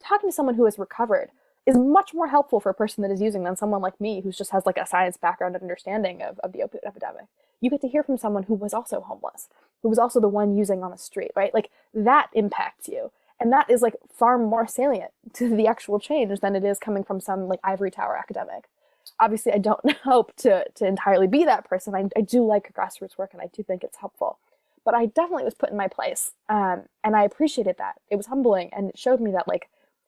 Talking to someone who has recovered is much more helpful for a person that is using than someone like me who just has a science background and understanding of the opioid epidemic. You get to hear from someone who was also homeless, who was also the one using on the street, right? That impacts you. And that is far more salient to the actual change than it is coming from some ivory tower academic. Obviously, I don't hope to entirely be that person. I do like grassroots work and I do think it's helpful. But I definitely was put in my place. And I appreciated that. It was humbling and it showed me that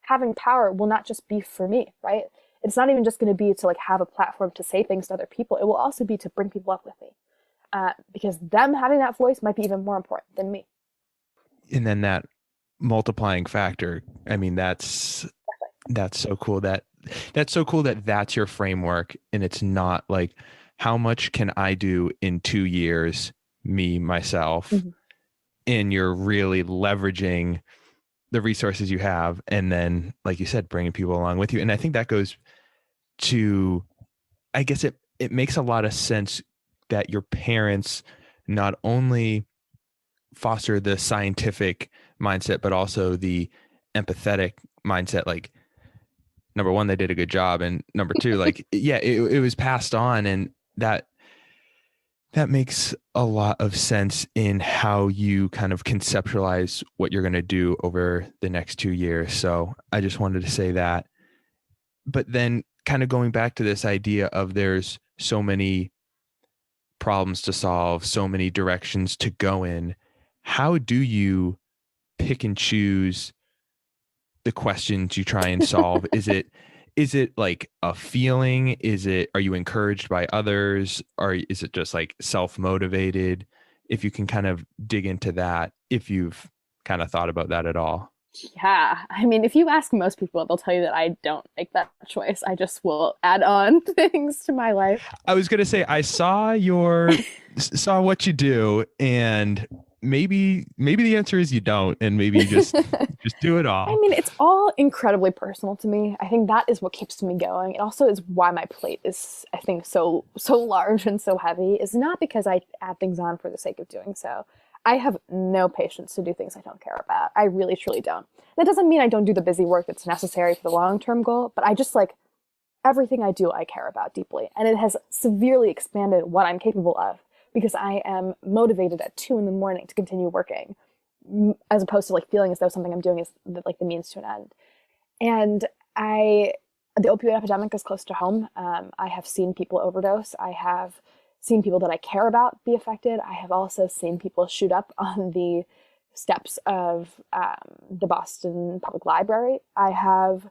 having power will not just be for me, right? It's not even just going to be to have a platform to say things to other people. It will also be to bring people up with me. Because them having that voice might be even more important than me. And then that multiplying factor, I mean, that's so cool that's your framework. And it's not how much can I do in 2 years, me, myself, Mm-hmm. and you're really leveraging the resources you have. And then, like you said, bringing people along with you. And I think that goes to, I guess it makes a lot of sense that your parents not only foster the scientific mindset, but also the empathetic mindset. Number one, they did a good job. And number two, it was passed on. And that makes a lot of sense in how you kind of conceptualize what you're going to do over the next 2 years. So I just wanted to say that. But then kind of going back to this idea of there's so many problems to solve, so many directions to go in. How do you pick and choose the questions you try and solve? Is it a feeling? Are you encouraged by others? Or is it just self-motivated? If you can kind of dig into that, if you've kind of thought about that at all. Yeah. I mean, if you ask most people, they'll tell you that I don't make that choice. I just will add on things to my life. I was going to say, I saw what you do, and maybe the answer is you don't, and maybe you just do it all. I mean, it's all incredibly personal to me. I think that is what keeps me going. It also is why my plate is, I think, so large and so heavy. Is not because I add things on for the sake of doing so. I have no patience to do things I don't care about. I really, truly don't. That doesn't mean I don't do the busy work that's necessary for the long-term goal, but I just everything I do, I care about deeply. And it has severely expanded what I'm capable of because I am motivated at 2 a.m. to continue working, as opposed to feeling as though something I'm doing is the means to an end. And the opioid epidemic is close to home. I have seen people overdose. I have seen people that I care about be affected. I have also seen people shoot up on the steps of the Boston Public Library. I have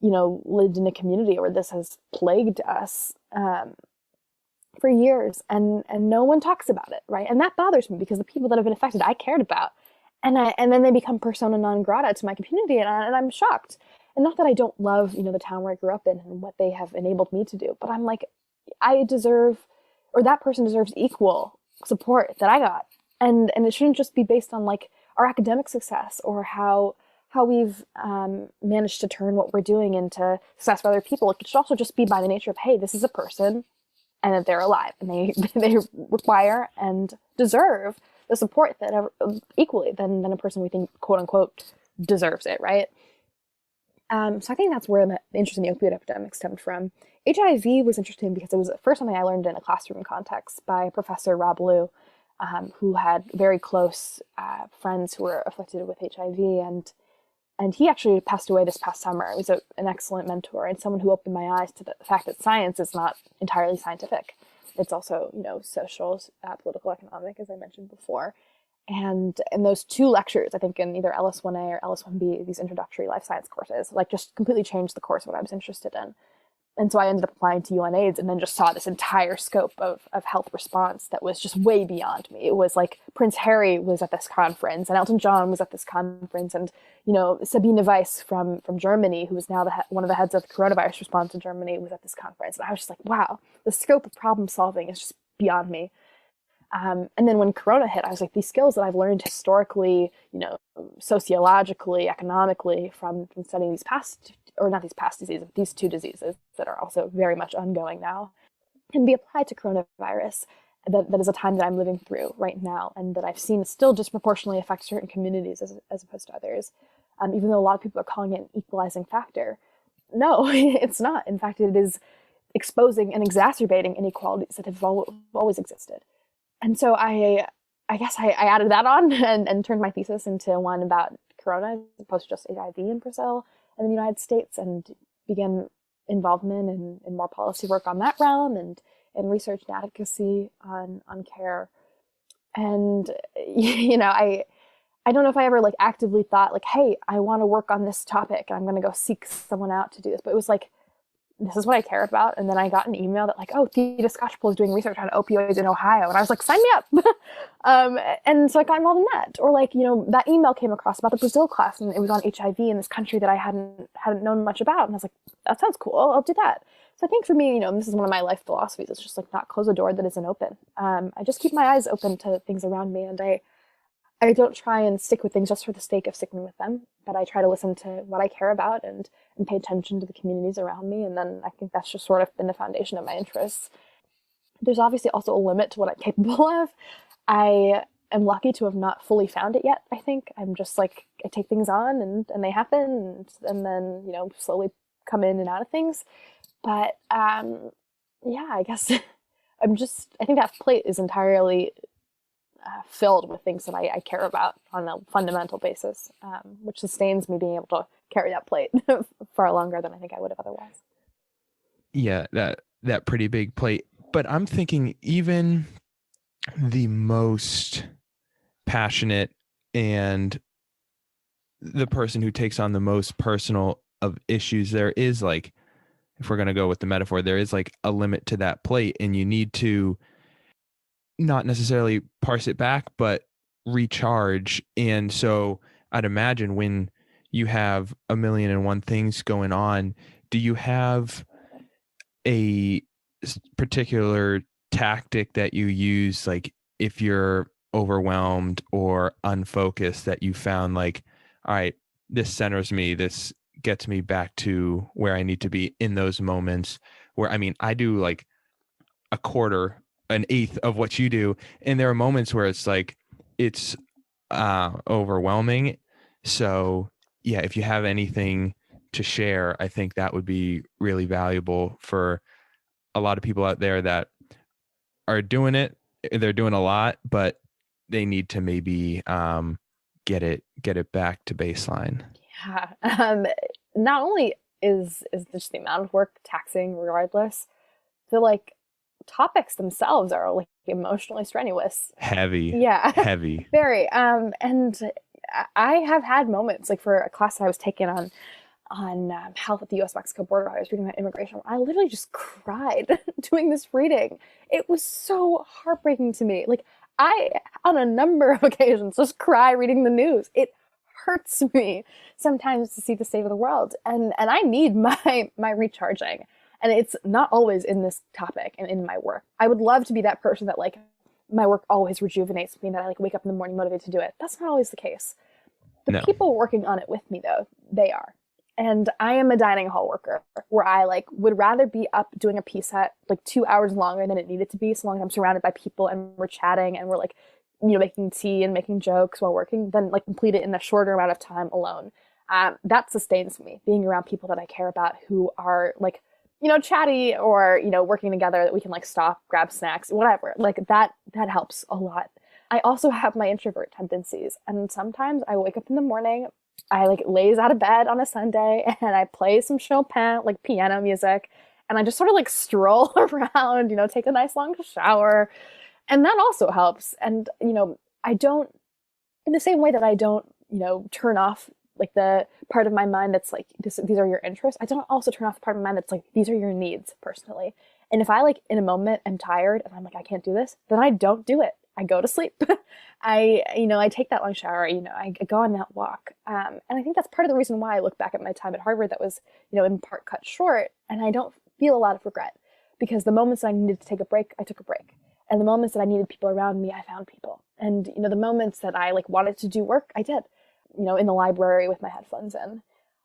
lived in a community where this has plagued us for years, and no one talks about it, right? And that bothers me because the people that have been affected, I cared about, and then they become persona non grata to my community, and I'm shocked. And not that I don't love, the town where I grew up in and what they have enabled me to do, but I'm like, I deserve, or that person deserves equal support that I got, and it shouldn't just be based on like our academic success or how we've managed to turn what we're doing into success for other people. It should also just be by the nature of, hey, this is a person, and that they're alive, and they require and deserve the support that equally than a person we think, quote unquote, deserves it, right? So I think that's where the interest in the opioid epidemic stemmed from. HIV was interesting because it was first something I learned in a classroom context by Professor Rob Liu, who had very close friends who were afflicted with HIV, and he actually passed away this past summer. He was an excellent mentor and someone who opened my eyes to the fact that science is not entirely scientific. It's also, social, political, economic, as I mentioned before. And in those two lectures, I think in either LS1A or LS1B, these introductory life science courses, like just completely changed the course of what I was interested in. And so I ended up applying to UNAIDS and then just saw this entire scope of health response that was just way beyond me. It was like Prince Harry was at this conference and Elton John was at this conference, and, Sabine Weiss from Germany, who is now one of the heads of coronavirus response in Germany, was at this conference. And I was just like, wow, the scope of problem solving is just beyond me. And then when Corona hit, I was like, these skills that I've learned historically, sociologically, economically from studying these two diseases that are also very much ongoing now, can be applied to coronavirus. That is a time that I'm living through right now, and that I've seen still disproportionately affect certain communities as opposed to others. Even though a lot of people are calling it an equalizing factor. No, it's not. In fact, it is exposing and exacerbating inequalities that have always existed. And so I guess I added that on and turned my thesis into one about corona as opposed to just HIV in Brazil and the United States, and began involvement in more policy work on that realm and research and advocacy on care. And, I don't know if I ever like actively thought like, hey, I want to work on this topic and I'm going to go seek someone out to do this. But it was like, this is what I care about. And then I got an email that like, oh, Theda Scotchpool is doing research on opioids in Ohio. And I was like, sign me up. And so I got involved in that. Or like, that email came across about the Brazil class, and it was on HIV in this country that I hadn't known much about. And I was like, that sounds cool. I'll do that. So I think for me, this is one of my life philosophies. It's just like not close a door that isn't open. I just keep my eyes open to things around me, and I don't try and stick with things just for the sake of sticking with them, but I try to listen to what I care about and pay attention to the communities around me. And then I think that's just sort of been the foundation of my interests. There's obviously also a limit to what I'm capable of. I am lucky to have not fully found it yet, I think. I'm just like, I take things on and they happen and then, slowly come in and out of things. But yeah, I guess I think that plate is entirely filled with things that I care about on a fundamental basis, which sustains me being able to carry that plate far longer than I think I would have otherwise. Yeah, that pretty big plate. But I'm thinking even the most passionate and the person who takes on the most personal of issues, there is like, if we're going to go with the metaphor, there is like a limit to that plate, and you need to not necessarily parse it back, but recharge. And so I'd imagine when you have 1,000,001 things going on, do you have a particular tactic that you use, like if you're overwhelmed or unfocused, that you found like, all right, this centers me, this gets me back to where I need to be in those moments where, I do like an eighth of what you do. And there are moments where it's like, it's overwhelming. So yeah, if you have anything to share, I think that would be really valuable for a lot of people out there that are doing it. They're doing a lot, but they need to maybe get it back to baseline. Yeah. Not only is just the amount of work taxing regardless, I feel like topics themselves are like emotionally strenuous. Heavy. Yeah. Heavy. Very. And I have had moments like for a class that I was taking on health at the U.S.-Mexico border. I was reading about immigration. I literally just cried doing this reading. It was so heartbreaking to me. Like, I, on a number of occasions, just cry reading the news. It hurts me sometimes to see the state of the world. And I need my recharging. And it's not always in this topic and in my work. I would love to be that person that, like, my work always rejuvenates me, that I, like, wake up in the morning motivated to do it. That's not always the case. The people working on it with me, though, they are. And I am a dining hall worker where I, like, would rather be up doing a piece at, like, 2 hours longer than it needed to be, so long as I'm surrounded by people and we're chatting and we're, like, you know, making tea and making jokes while working, than, like, complete it in a shorter amount of time alone. That sustains me, being around people that I care about who are, like, you know, chatty or, you know, working together, that we can, like, stop, grab snacks, whatever. Like, that helps a lot. I also have my introvert tendencies, and sometimes I wake up in the morning, I, like, laze out of bed on a Sunday and I play some Chopin, like, piano music, and I just sort of, like, stroll around, you know, take a nice long shower, and that also helps. And, you know, I don't, in the same way that I don't, you know, turn off, like, the part of my mind that's like, these are your interests, I don't also turn off the part of my mind that's like, these are your needs personally. And if I, like, in a moment am tired and I'm like, I can't do this, then I don't do it. I go to sleep. I take that long shower, you know, I go on that walk. And I think that's part of the reason why I look back at my time at Harvard that was, you know, in part cut short, and I don't feel a lot of regret, because the moments that I needed to take a break, I took a break. And the moments that I needed people around me, I found people. And, you know, the moments that I, like, wanted to do work, I did, you know, in the library with my headphones in.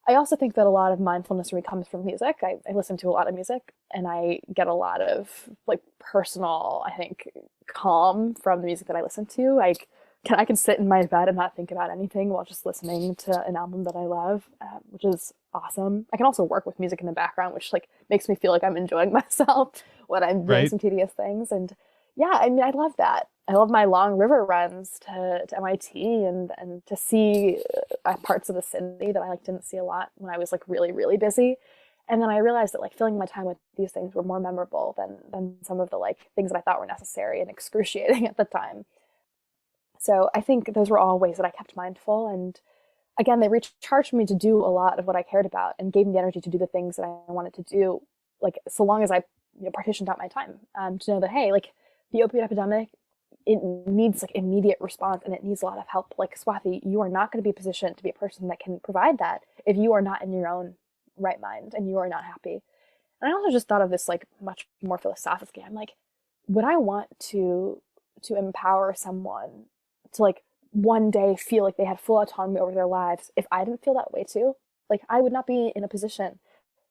I also think that a lot of mindfulness really comes from music. I listen to a lot of music, and I get a lot of, like, personal, I think, calm from the music that I listen to. I can sit in my bed and not think about anything while just listening to an album that I love, which is awesome. I can also work with music in the background, which, like, makes me feel like I'm enjoying myself when I'm doing some tedious things. And yeah, I mean, I love that. I love my long river runs to MIT and to see parts of the city that I, like, didn't see a lot when I was, like, really, really busy. And then I realized that, like, filling my time with these things were more memorable than some of the, like, things that I thought were necessary and excruciating at the time. So I think those were all ways that I kept mindful. And again, they recharged me to do a lot of what I cared about and gave me the energy to do the things that I wanted to do, like, so long as I, you know, partitioned out my time, to know that, hey, like, the opioid epidemic, it needs, like, immediate response, and it needs a lot of help. Like, Swathi, you are not going to be positioned to be a person that can provide that if you are not in your own right mind and you are not happy. And I also just thought of this, like, much more philosophically. I'm like, would I want to empower someone to, like, one day feel like they had full autonomy over their lives if I didn't feel that way too? Like, I would not be in a position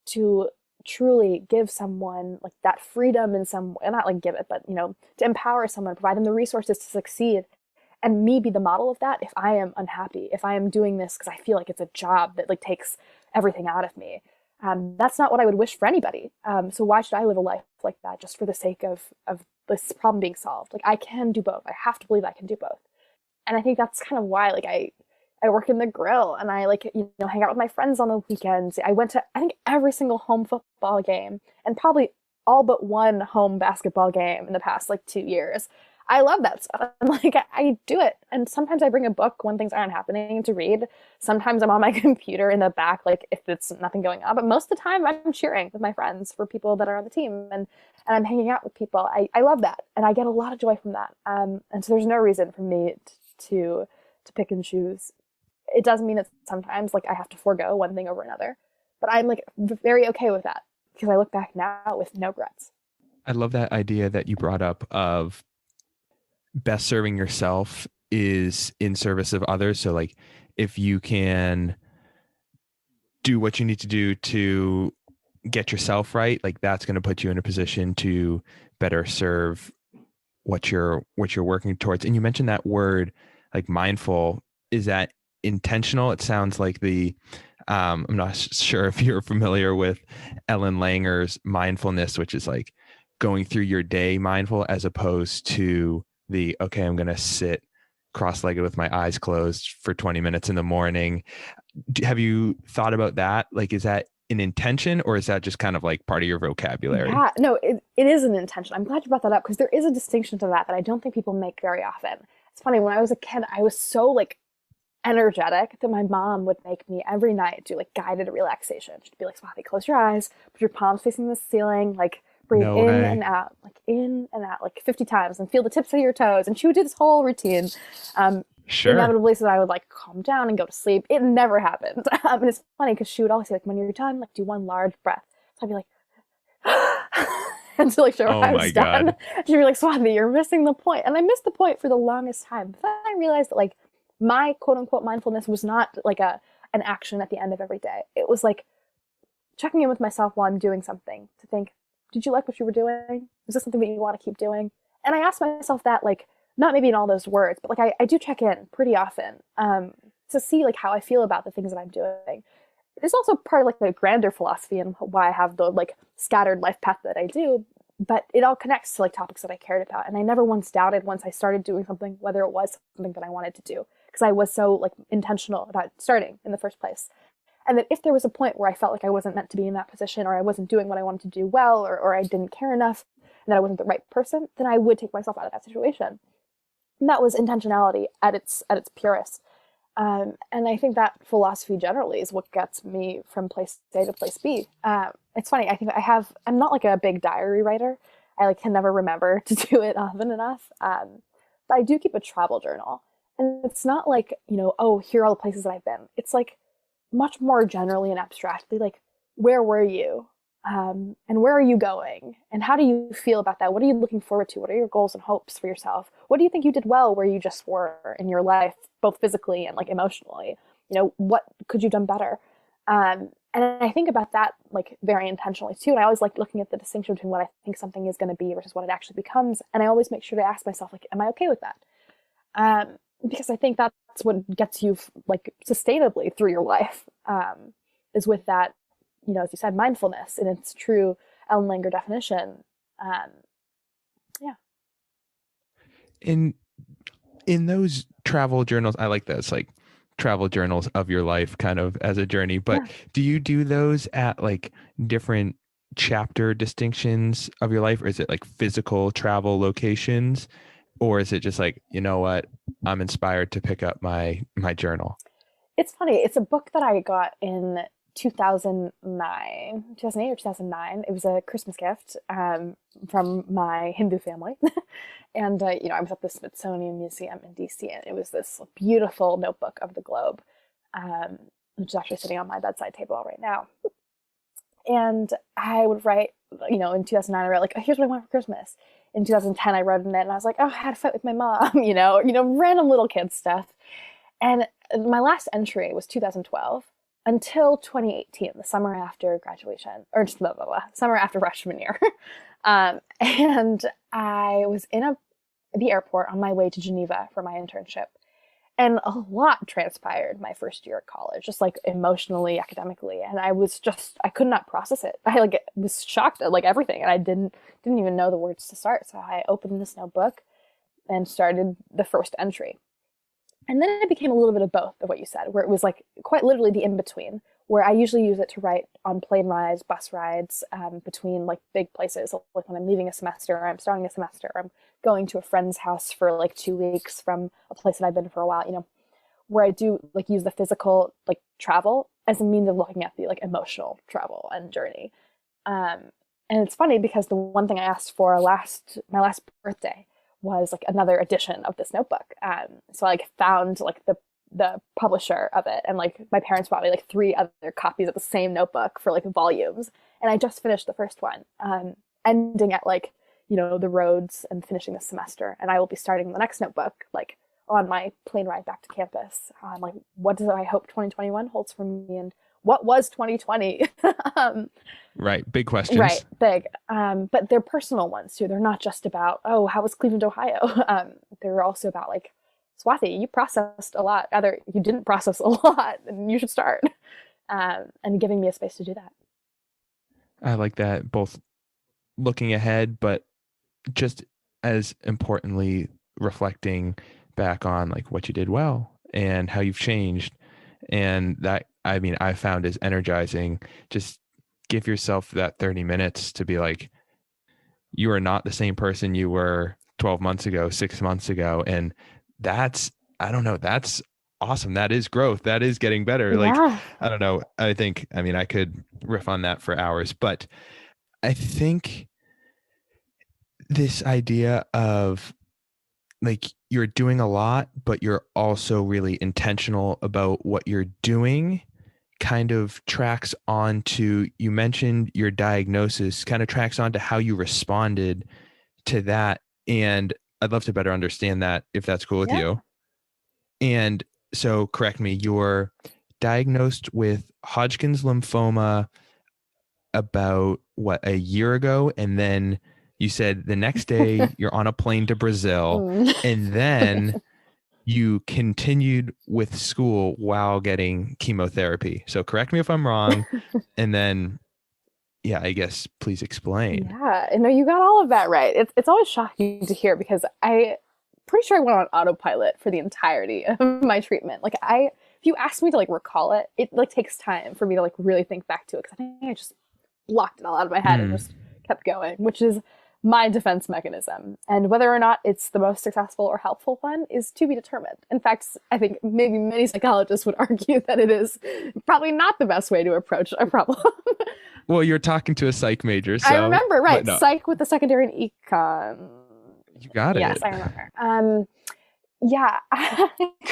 to truly give someone, like, that freedom in some way, not, like, give it, but, you know, to empower someone, provide them the resources to succeed, and me be the model of that if I am unhappy, if I am doing this because I feel like it's a job that, like, takes everything out of me. That's not what I would wish for anybody. So why should I live a life like that just for the sake of this problem being solved? Like, I can do both. I have to believe I can do both. And I think that's kind of why, like, I work in the grill, and I, like, you know, hang out with my friends on the weekends. I went to, I think, every single home football game and probably all but one home basketball game in the past, like, 2 years. I love that stuff. And, like, I do it. And sometimes I bring a book when things aren't happening to read. Sometimes I'm on my computer in the back, like, if it's nothing going on. But most of the time I'm cheering with my friends for people that are on the team, and I'm hanging out with people. I love that. And I get a lot of joy from that. And so there's no reason for me to pick and choose. It doesn't mean that sometimes, like, I have to forego one thing over another, but I'm, like, very okay with that because I look back now with no regrets. I love that idea that you brought up of best serving yourself is in service of others. So, like, if you can do what you need to do to get yourself right, like, that's going to put you in a position to better serve what you're working towards. And you mentioned that word, like, mindful. Is that intentional? It sounds like I'm not sure if you're familiar with Ellen Langer's mindfulness, which is, like, going through your day mindful, as opposed to okay, I'm going to sit cross-legged with my eyes closed for 20 minutes in the morning. Have you thought about that? Like, is that an intention, or is that just kind of, like, part of your vocabulary? Yeah, no, it is an intention. I'm glad you brought that up, because there is a distinction to that I don't think people make very often. It's funny, when I was a kid, I was so, like, energetic that my mom would make me every night do like guided relaxation. She'd be like, Swathi, close your eyes, put your palms facing the ceiling, like breathe No in way. and out, like in and out, like 50 times, and feel the tips of your toes. And she would do this whole routine. Sure. Inevitably, so that I would like calm down and go to sleep. It never happened. And it's funny because she would always say, like, when you're done, like do one large breath. So I'd be like, until like sure Oh I my was done. God. She'd be like, Swathi, you're missing the point. And I missed the point for the longest time. But then I realized that like my quote unquote mindfulness was not like an action at the end of every day. It was like checking in with myself while I'm doing something to think, did you like what you were doing? Is this something that you want to keep doing? And I asked myself that, like, not maybe in all those words, but like I do check in pretty often to see like how I feel about the things that I'm doing. It's also part of like a grander philosophy and why I have the like scattered life path that I do, but it all connects to like topics that I cared about. And I never once doubted once I started doing something, whether it was something that I wanted to do, because I was so like intentional about starting in the first place. And that if there was a point where I felt like I wasn't meant to be in that position, or I wasn't doing what I wanted to do well, or I didn't care enough, and that I wasn't the right person, then I would take myself out of that situation. And that was intentionality at its purest. And I think that philosophy generally is what gets me from place A to place B. It's funny. I think I'm not like a big diary writer. I like can never remember to do it often enough. But I do keep a travel journal, and it's not like, oh, here are all the places that I've been. It's like much more generally and abstractly, like, where were you? And where are you going? And how do you feel about that? What are you looking forward to? What are your goals and hopes for yourself? What do you think you did well where you just were in your life, both physically and like emotionally? What could you have done better? And I think about that like very intentionally too. And I always like looking at the distinction between what I think something is going to be versus what it actually becomes. And I always make sure to ask myself, like, am I okay with that? Because I think that's what gets you like sustainably through your life, is with that, as you said, mindfulness in its true Ellen Langer definition. Yeah. In those travel journals, I like this, like travel journals of your life kind of as a journey, but Yeah. do you do those at like different chapter distinctions of your life, or is it like physical travel locations, or is it just like, you know what, I'm inspired to pick up my journal? It's funny. It's a book that I got in 2008 or 2009. It was a Christmas gift from my Hindu family. And, I was at the Smithsonian Museum in DC, and it was this beautiful notebook of the globe, which is actually sitting on my bedside table right now. And I would write, in 2009, I wrote like, oh, here's what I want for Christmas. In 2010, I wrote in it, and I was like, oh, I had a fight with my mom, random little kid stuff. And my last entry was 2012 until 2018, the summer after graduation, or just blah, blah, blah, summer after freshman year. And I was in the airport on my way to Geneva for my internship. And a lot transpired my first year at college, just like emotionally, academically. And I could not process it. I like was shocked at like everything. And I didn't even know the words to start. So I opened this notebook and started the first entry. And then it became a little bit of both of what you said, where it was like quite literally the in-between, where I usually use it to write on plane rides, bus rides, between like big places, like when I'm leaving a semester, or I'm starting a semester, or I'm going to a friend's house for like 2 weeks from a place that I've been for a while, where I do like use the physical like travel as a means of looking at the like emotional travel and journey. And it's funny because the one thing I asked for my last birthday was like another edition of this notebook. So I like found like the publisher of it, and like my parents bought me like 3 other copies of the same notebook for like volumes. And I just finished the first one, ending at like, the Rhodes and finishing the semester. And I will be starting the next notebook like on my plane ride back to campus. Like, what do I hope 2021 holds for me, and what was 2020? Right. Big questions. Right, big. But they're personal ones too. They're not just about, oh, how was Cleveland, Ohio? They're also about like, Swathi, you processed a lot. Either you didn't process a lot, and you should start. And giving me a space to do that. I like that, both looking ahead, but just as importantly, reflecting back on like what you did well and how you've changed. And that, I mean, I found is energizing. Just give yourself that 30 minutes to be like, you are not the same person you were 12 months ago, 6 months ago. And that's, I don't know, that's awesome. That is growth. That is getting better. Like, Yeah. I don't know. I mean, I could riff on that for hours, but I think this idea of like you're doing a lot, but you're also really intentional about what you're doing kind of tracks onto, you mentioned your diagnosis, kind of tracks onto how you responded to that. And I'd love to better understand that if that's cool with Yeah. you. And so correct me, you're diagnosed with Hodgkin's lymphoma about what, a year ago, and then you said the next day you're on a plane to Brazil, Mm. and then you continued with school while getting chemotherapy. So correct me if I'm wrong. And then, yeah, I guess please explain. Yeah, no, you got all of that right. It's always shocking to hear because I pretty sure I went on autopilot for the entirety of my treatment. Like if you ask me to like recall it, it like takes time for me to like really think back to it because I think I just blocked it all out of my head and just kept going, which is my defense mechanism. And whether or not it's the most successful or helpful one is to be determined. In fact, I think maybe many psychologists would argue that it is probably not the best way to approach a problem. Well, you're talking to a psych major, so I remember, right? no, Psych with the secondary in econ. you got Yes, it. I remember. Yeah,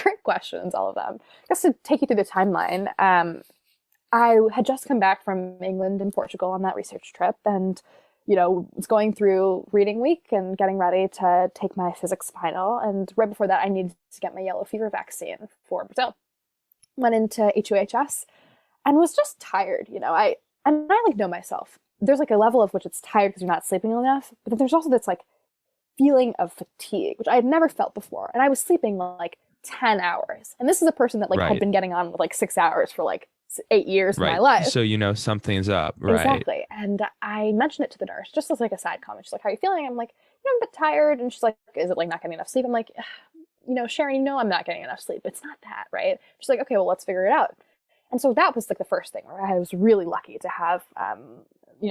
great questions, all of them. Just to take you through the timeline, I had just come back from England and Portugal on that research trip, and was going through reading week and getting ready to take my physics final. And right before that, I needed to get my yellow fever vaccine for Brazil. Went into HUHS and was just tired. I like know myself. There's like a level of which it's tired because you're not sleeping enough, but then there's also this like feeling of fatigue, which I had never felt before. And I was sleeping like 10 hours. And this is a person that like had been getting on with like 6 hours for like 8 years of my life. So something's up, right? Exactly. And I mentioned it to the nurse just as like a side comment. She's like, "How are you feeling?" I'm like, "I'm a bit tired." And she's like, "Is it like not getting enough sleep?" I'm like, "Sharon, I'm not getting enough sleep. It's not that, right?" She's like, "Okay, well, let's figure it out." And so that was like the first thing where I was really lucky to have,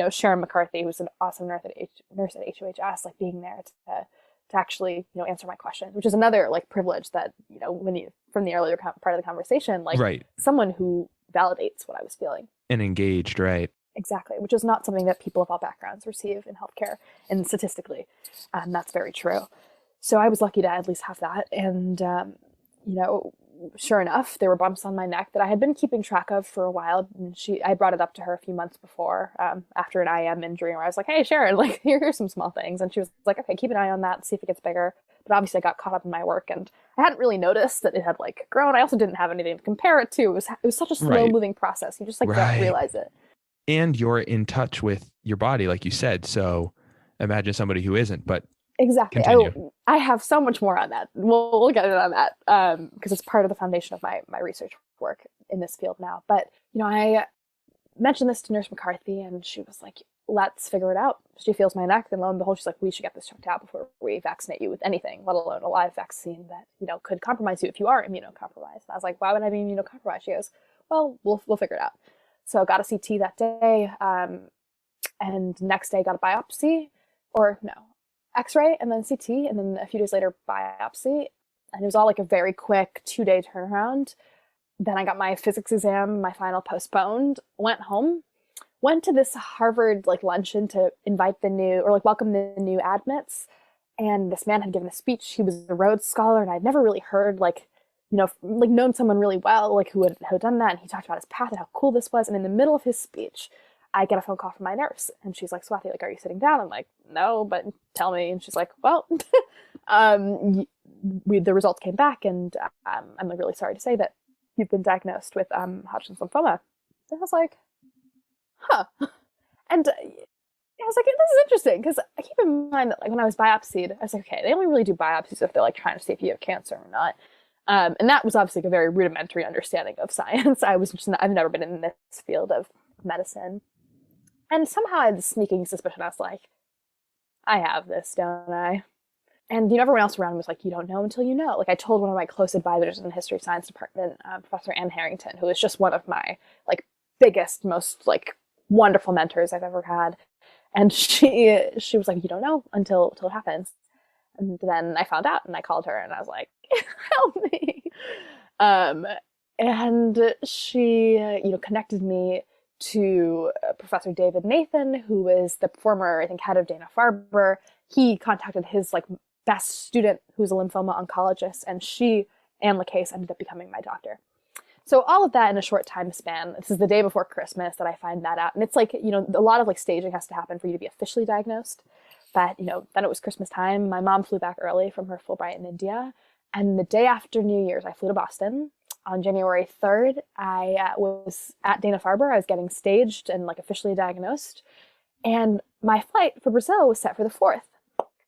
Sharon McCarthy, who's an awesome nurse at HUHS, like being there to actually, answer my questions, which is another like privilege that, when you, from the earlier part of the conversation, like someone who validates what I was feeling. And engaged, right? Exactly, which is not something that people of all backgrounds receive in healthcare, and statistically, that's very true. So I was lucky to at least have that, and sure enough, there were bumps on my neck that I had been keeping track of for a while. And I brought it up to her a few months before, after an IM injury, where I was like, "Hey, Sharon, like here's some small things," and she was like, "Okay, keep an eye on that, see if it gets bigger." But obviously, I got caught up in my work, and I hadn't really noticed that it had like grown. I also didn't have anything to compare it to. It was such a slow moving process. You just like don't realize it. And you're in touch with your body, like you said. So imagine somebody who isn't, but exactly. I have so much more on that. We'll get it on that because it's part of the foundation of my research work in this field now. But, I mentioned this to Nurse McCarthy, and she was like, "Let's figure it out." She feels my neck, and lo and behold, she's like, "We should get this checked out before we vaccinate you with anything, let alone a live vaccine that, could compromise you if you are immunocompromised." And I was like, "Why would I be immunocompromised?" She goes, "Well, we'll figure it out." So I got a CT that day, and next day got a biopsy, or no, X-ray, and then CT, and then a few days later biopsy, and it was all like a very quick 2-day turnaround. Then I got my physics exam, my final postponed, went home, went to this Harvard like luncheon to invite welcome the new admits, and this man had given a speech. He was a Rhodes Scholar, and I'd never really heard known someone really well, like who had done that, and he talked about his path and how cool this was. And in the middle of his speech, I get a phone call from my nurse, and she's like, "Swathi, like, are you sitting down?" I'm like, "No, but tell me." And she's like, "Well, the results came back, and I'm like, really sorry to say that you've been diagnosed with Hodgkin's lymphoma." And I was like, "Huh." And I was like, "This is interesting," because I keep in mind that like when I was biopsied, I was like, "Okay, they only really do biopsies if they're like trying to see if you have cancer or not." And that was obviously like a very rudimentary understanding of science. I've never been in this field of medicine. And somehow I had this sneaking suspicion. I was like, I have this, don't I? And everyone else around was like, "You don't know until you know." Like I told one of my close advisors in the history of science department, Professor Ann Harrington, who is just one of my like biggest, most like wonderful mentors I've ever had. And she was like, "You don't know until it happens." And then I found out, and I called her, and I was like, help me. Um, and she, connected me to Professor David Nathan, who is the former, I think, head of Dana-Farber. He contacted his like best student, who's a lymphoma oncologist, and she, Anne LaCase, ended up becoming my doctor. So all of that in a short time span. This is the day before Christmas that I find that out. And it's like, a lot of like staging has to happen for you to be officially diagnosed. But, then it was Christmas time. My mom flew back early from her Fulbright in India. And the day after New Year's, I flew to Boston. On January 3rd, I was at Dana-Farber. I was getting staged and like officially diagnosed. And my flight for Brazil was set for the 4th.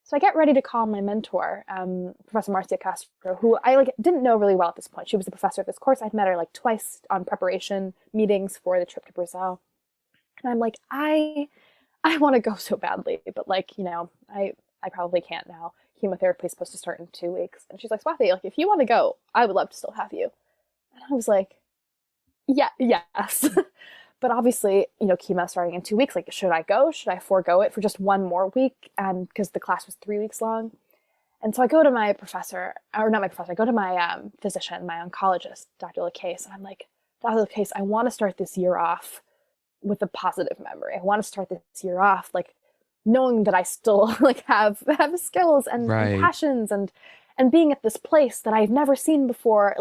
So I get ready to call my mentor, Professor Marcia Castro, who I didn't know really well at this point. She was the professor of this course. I'd met her like twice on preparation meetings for the trip to Brazil. And I'm like, I want to go so badly, but I probably can't now. Chemotherapy is supposed to start in 2 weeks. And she's like, Swathi, if you want to go, I would love to still have you. And I was like, yes. But obviously, chemo starting in 2 weeks, should I go? Should I forego it for just one more week? Because the class was 3 weeks long. And so I go to my professor, or not my professor, I go to my physician, my oncologist, Dr. LaCase, and I'm like, Dr. LaCase, I want to start this year off with a positive memory. I want to start this year off, knowing that I still have skills and passions and being at this place that I've never seen before.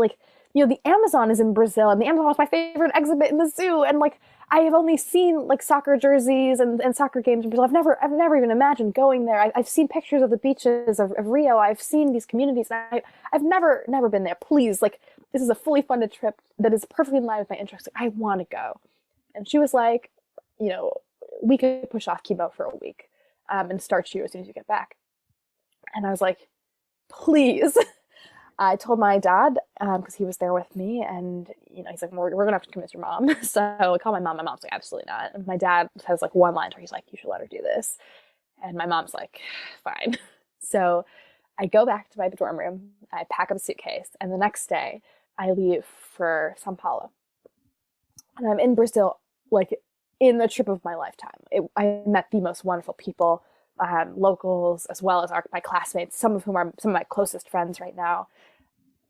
The Amazon is in Brazil, and the Amazon was my favorite exhibit in the zoo. And I have only seen soccer jerseys and soccer games in Brazil. I've never even imagined going there. I've seen pictures of the beaches of Rio. I've seen these communities. And I've never been there. Please, this is a fully funded trip that is perfectly in line with my interests. I want to go. And she was like, we could push off chemo for a week and start you as soon as you get back. And I was like, please. I told my dad, because he was there with me, and he's like, we're gonna have to convince your mom. So I called my mom. My mom's like, absolutely not. And my dad has one line where he's like, you should let her do this. And my mom's like, fine. So I go back to my dorm room, I pack up a suitcase, and the next day I leave for Sao Paulo. And I'm in Brazil, in the trip of my lifetime. I met the most wonderful people, locals, as well as my classmates, some of whom are some of my closest friends right now.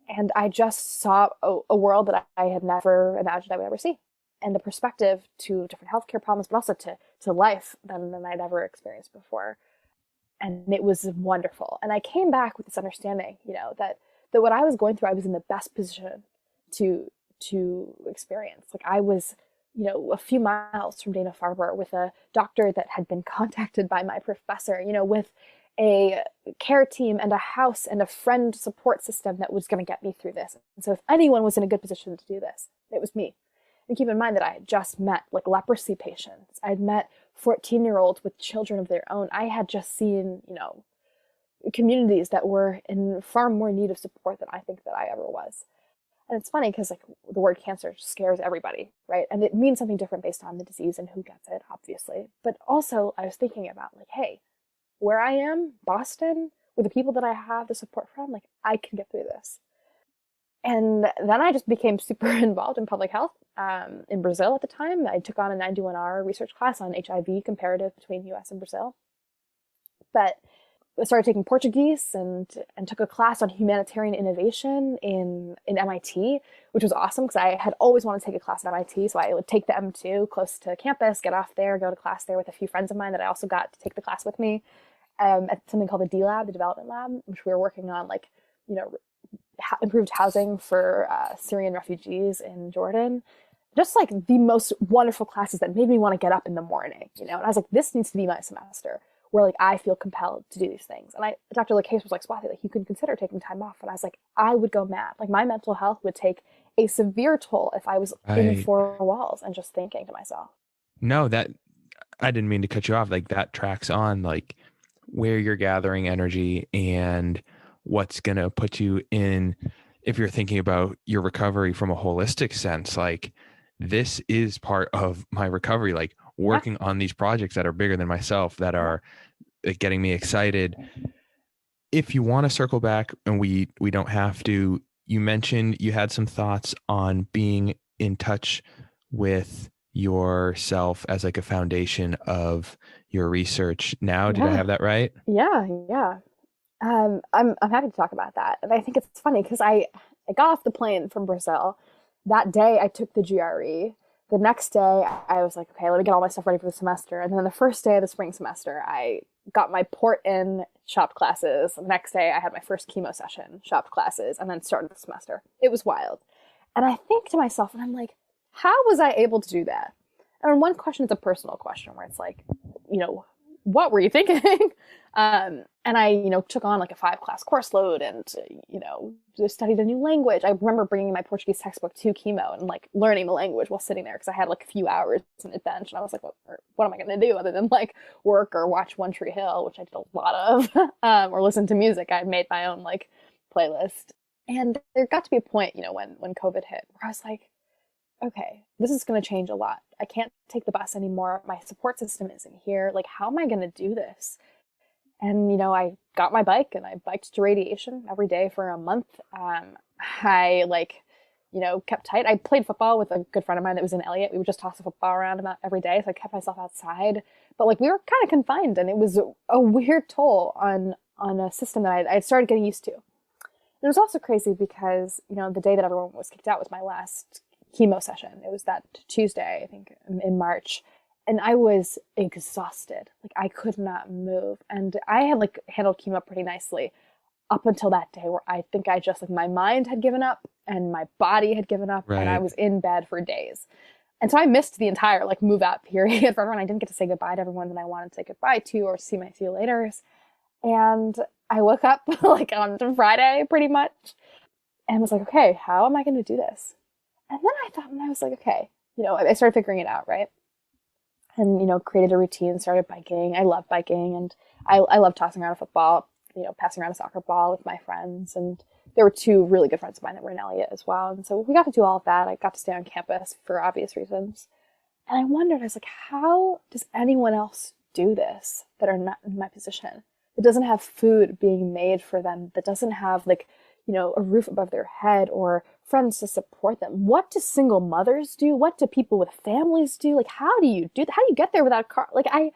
And I just saw a world that I had never imagined I would ever see, and a perspective to different healthcare problems, but also to life than I'd ever experienced before. And it was wonderful. And I came back with this understanding, that what I was going through, I was in the best position to experience. I was, a few miles from Dana-Farber with a doctor that had been contacted by my professor, with a care team and a house and a friend support system that was going to get me through this. And so if anyone was in a good position to do this, it was me. And keep in mind that I had just met leprosy patients. I'd met 14-year-olds with children of their own. I had just seen, communities that were in far more need of support than I think that I ever was. And it's funny because the word cancer scares everybody, right? And it means something different based on the disease and who gets it, obviously. But also I was thinking about hey, where I am, Boston, with the people that I have the support from, I can get through this. And then I just became super involved in public health in Brazil at the time. I took on a 91-hour research class on HIV comparative between US and Brazil. But I started taking Portuguese and took a class on humanitarian innovation in MIT, which was awesome because I had always wanted to take a class at MIT. So I would take the M2 close to campus, get off there, go to class there with a few friends of mine that I also got to take the class with me at something called the D Lab, the Development Lab, which we were working on improved housing for Syrian refugees in Jordan. Just the most wonderful classes that made me want to get up in the morning, And I was like, this needs to be my semester where I feel compelled to do these things. And Dr. LaCase was like, Swathi, you could consider taking time off. And I was like, I would go mad. My mental health would take a severe toll if I was in four walls and just thinking to myself. No, that I didn't mean to cut you off. That tracks on where you're gathering energy and what's going to put you in, if you're thinking about your recovery from a holistic sense, this is part of my recovery, working on these projects that are bigger than myself, that are getting me excited. If you want to circle back, and we don't have to, you mentioned you had some thoughts on being in touch with yourself as a foundation of your research now. Did I have that right? Yeah. I'm happy to talk about that. And I think it's funny because I got off the plane from Brazil. That day I took the GRE. The next day I was like, okay, let me get all my stuff ready for the semester. And then the first day of the spring semester, I got my port in, shopped classes. The next day I had my first chemo session, shopped classes, and then started the semester. It was wild. And I think to myself, and I'm like, how was I able to do that? And one question is a personal question where it's like, what were you thinking? And I, took on like a 5-class course load and, just studied a new language. I remember bringing my Portuguese textbook to chemo and like learning the language while sitting there because I had like a few hours in the bench and I was like, what am I going to do other than like work or watch One Tree Hill, which I did a lot of, or listen to music. I made my own like playlist. And there got to be a point, when COVID hit where I was like, okay, this is going to change a lot. I can't take the bus anymore. My support system isn't here. Like, how am I going to do this? And, I got my bike and I biked to radiation every day for a month. I kept tight. I played football with a good friend of mine that was in Elliott. We would just toss the football around about every day. So I kept myself outside, but like we were kind of confined and it was a weird toll on a system that I started getting used to. And it was also crazy because, the day that everyone was kicked out was my last chemo session. It was that Tuesday, I think, in March. And I was exhausted. Like, I could not move. And I had, like, handled chemo pretty nicely up until that day where I think I just, like, my mind had given up and my body had given up. Right. And I was in bed for days. And so I missed the entire, like, move-out period for everyone. I didn't get to say goodbye to everyone that I wanted to say goodbye to or see my see-you-laters. And I woke up, like, on Friday, pretty much, and was like, okay, how am I going to do this? And then I thought, and I was like, okay, I started figuring it out, right? And, created a routine, started biking. I love biking and I love tossing around a football, passing around a soccer ball with my friends. And there were 2 really good friends of mine that were in Elliott as well. And so we got to do all of that. I got to stay on campus for obvious reasons. And I wondered, I was like, how does anyone else do this that are not in my position? That doesn't have food being made for them, that doesn't have like, a roof above their head or friends to support them. What do single mothers do? What do people with families do? Like, how do you do that? How do you get there without a car? Like, I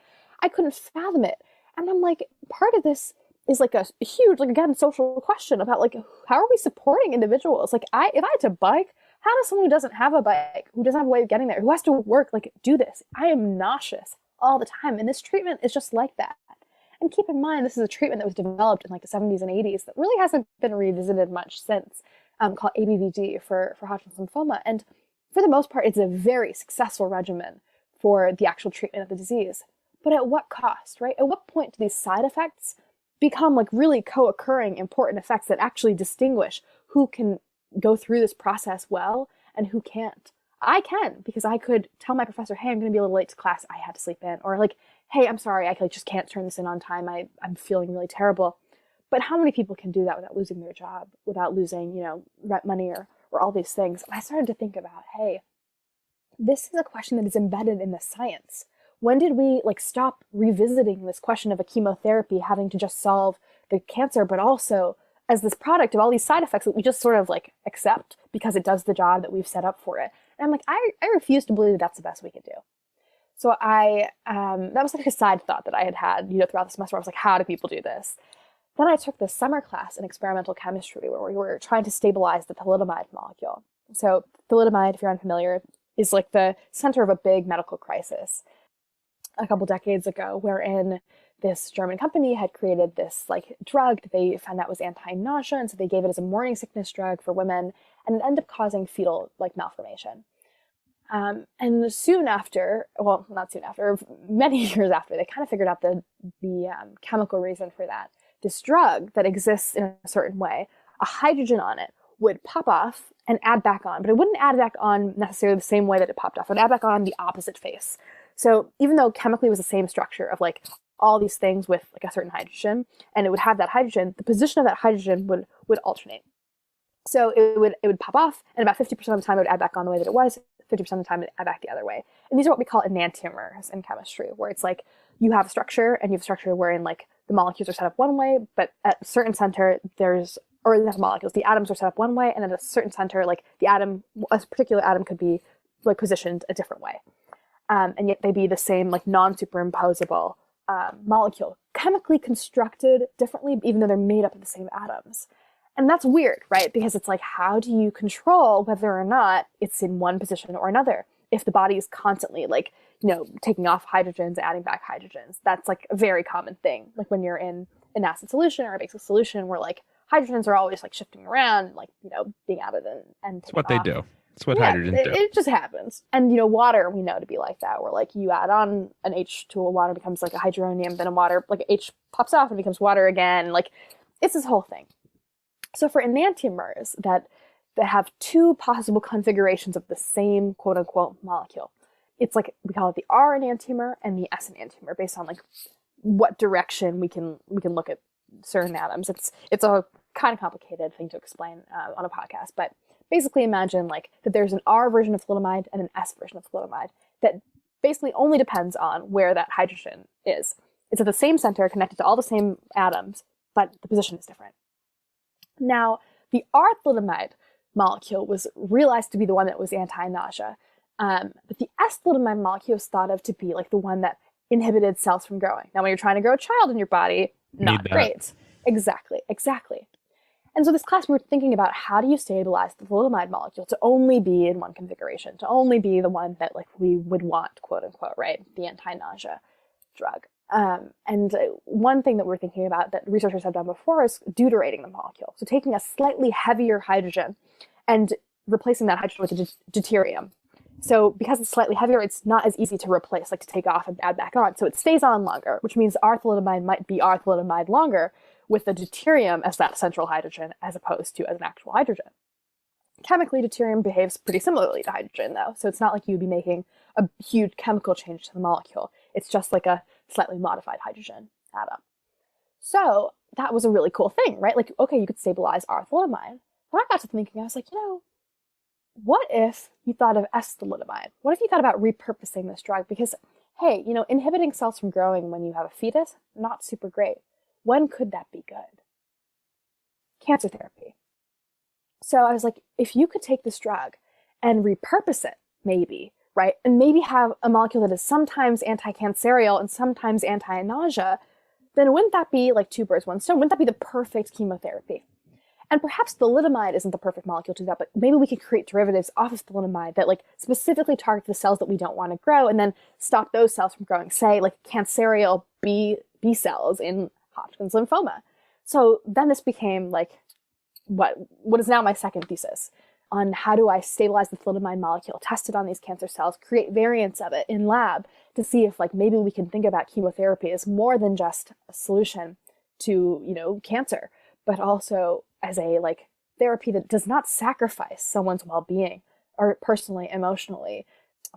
couldn't fathom it. And I'm like, part of this is like a huge, like, again, social question about like, how are we supporting individuals? Like, if I had to bike, how does someone who doesn't have a bike, who doesn't have a way of getting there, who has to work, like, do this? I am nauseous all the time. And this treatment is just like that. And keep in mind, this is a treatment that was developed in like the 70s and 80s that really hasn't been revisited much since, called ABVD for Hodgkin's lymphoma. And for the most part, it's a very successful regimen for the actual treatment of the disease. But at what cost, right? At what point do these side effects become like really co-occurring important effects that actually distinguish who can go through this process well and who can't? I can, because I could tell my professor, hey, I'm going to be a little late to class. I had to sleep in. Or like, hey, I'm sorry, I just can't turn this in on time. I'm feeling really terrible. But how many people can do that without losing their job, without losing, rent money or all these things? And I started to think about, hey, this is a question that is embedded in the science. When did we like stop revisiting this question of a chemotherapy having to just solve the cancer, but also as this product of all these side effects that we just sort of like accept because it does the job that we've set up for it? And I'm like, I refuse to believe that that's the best we could do. So that was like a side thought that I had, throughout the semester. I was like, how do people do this? Then I took this summer class in experimental chemistry where we were trying to stabilize the thalidomide molecule. So thalidomide, if you're unfamiliar, is like the center of a big medical crisis a couple decades ago, wherein this German company had created this like drug that they found out was anti-nausea, and so they gave it as a morning sickness drug for women, and it ended up causing fetal like malformation. And soon after, well, not soon after, many years after, they kind of figured out the chemical reason for that. This drug that exists in a certain way, a hydrogen on it would pop off and add back on, but it wouldn't add back on necessarily the same way that it popped off. It would add back on the opposite face. So even though chemically it was the same structure of like all these things with like a certain hydrogen, and it would have that hydrogen, the position of that hydrogen would alternate. So it would pop off, and about 50% of the time it would add back on the way that it was, 50% of the time it would add back the other way. And these are what we call enantiomers in chemistry, where it's like you have a structure, and you have a structure wherein like the molecules are set up one way, but at a certain center or not the molecules, the atoms are set up one way, and at a certain center, like a particular atom could be like positioned a different way. And yet they be the same like non-superimposable molecule chemically constructed differently, even though they're made up of the same atoms. And that's weird, right? Because it's like, how do you control whether or not it's in one position or another? If the body is constantly like, taking off hydrogens, adding back hydrogens, that's like a very common thing. Like when you're in an acid solution or a basic solution where like hydrogens are always like shifting around, like, being added and That's what they do. That's what yeah, hydrogens do. It just happens. And, water, we know to be like that, where like you add on an H to a water, becomes like a hydronium, then a water, like H pops off and becomes water again. Like it's this whole thing. So for enantiomers that have two possible configurations of the same quote unquote molecule, it's like, we call it the R enantiomer and the S enantiomer based on like what direction we can look at certain atoms. It's a kind of complicated thing to explain on a podcast, but basically imagine like that there's an R version of thalidomide and an S version of thalidomide that basically only depends on where that hydrogen is. It's at the same center, connected to all the same atoms, but the position is different. Now, the R thalidomide molecule was realized to be the one that was anti-nausea, but the S thalidomide molecule is thought of to be like the one that inhibited cells from growing. Now, when you're trying to grow a child in your body, not great. Exactly. And so this class, we were thinking about how do you stabilize the thalidomide molecule to only be in one configuration, to only be the one that like we would want, quote unquote, right? The anti-nausea drug. And one thing that we're thinking about that researchers have done before is deuterating the molecule. So taking a slightly heavier hydrogen and replacing that hydrogen with a deuterium. So because it's slightly heavier, it's not as easy to replace, like to take off and add back on. So it stays on longer, which means our thalidomide might be our thalidomide longer with the deuterium as that central hydrogen as opposed to as an actual hydrogen. Chemically, deuterium behaves pretty similarly to hydrogen, though. So it's not like you'd be making a huge chemical change to the molecule. It's just like a slightly modified hydrogen atom. So that was a really cool thing, right? Like, okay, you could stabilize our thalidomide. When I got to thinking, I was like, what if you thought of S-thalidomide? What if you thought about repurposing this drug? Because, hey, inhibiting cells from growing when you have a fetus, not super great. When could that be good? Cancer therapy. So I was like, if you could take this drug and repurpose it, maybe, right? And maybe have a molecule that is sometimes anti-cancerial and sometimes anti-nausea, then wouldn't that be like two birds, one stone? Wouldn't that be the perfect chemotherapy? And perhaps thalidomide isn't the perfect molecule to do that, but maybe we could create derivatives off of thalidomide that like specifically target the cells that we don't want to grow and then stop those cells from growing, say like cancerial B cells in Hodgkin's lymphoma. So then this became like what is now my second thesis on how do I stabilize the thalidomide molecule, test it on these cancer cells, create variants of it in lab to see if like maybe we can think about chemotherapy as more than just a solution to, cancer, but also as a like therapy that does not sacrifice someone's well-being or personally, emotionally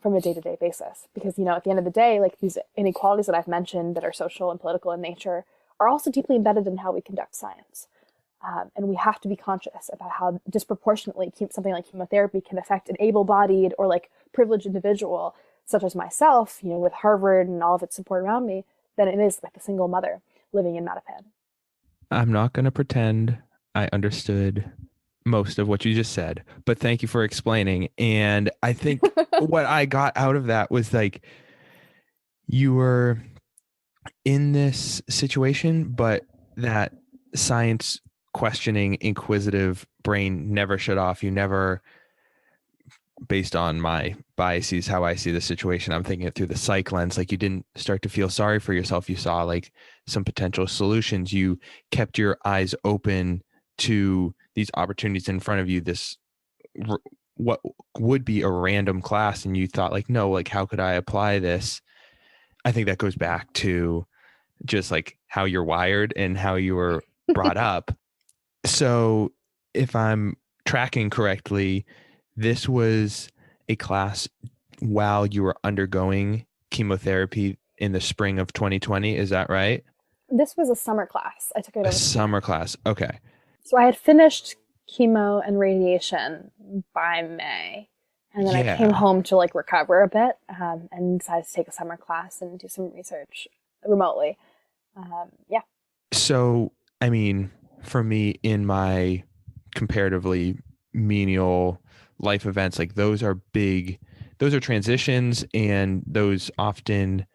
from a day-to-day basis. Because, at the end of the day, like these inequalities that I've mentioned that are social and political in nature are also deeply embedded in how we conduct science. And we have to be conscious about how disproportionately something like chemotherapy can affect an able-bodied or like privileged individual, such as myself, with Harvard and all of its support around me, than it is like the single mother living in Mattapan. I'm not going to pretend I understood most of what you just said, but thank you for explaining. And I think what I got out of that was like, you were in this situation, but that science questioning, inquisitive brain never shut off. You never, based on my biases, how I see the situation, I'm thinking it through the psych lens. Like you didn't start to feel sorry for yourself. You saw like some potential solutions. You kept your eyes open to these opportunities in front of you, this what would be a random class. And you thought like, no, like how could I apply this? I think that goes back to just like how you're wired and how you were brought up. So if I'm tracking correctly, this was a class while you were undergoing chemotherapy in the spring of 2020. Is that right? This was a summer class. I took it over. A summer class. Okay. So I had finished chemo and radiation by May. And then I came home to like recover a bit and decided to take a summer class and do some research remotely. So, I mean, for me in my comparatively menial life events, like those are transitions, and those often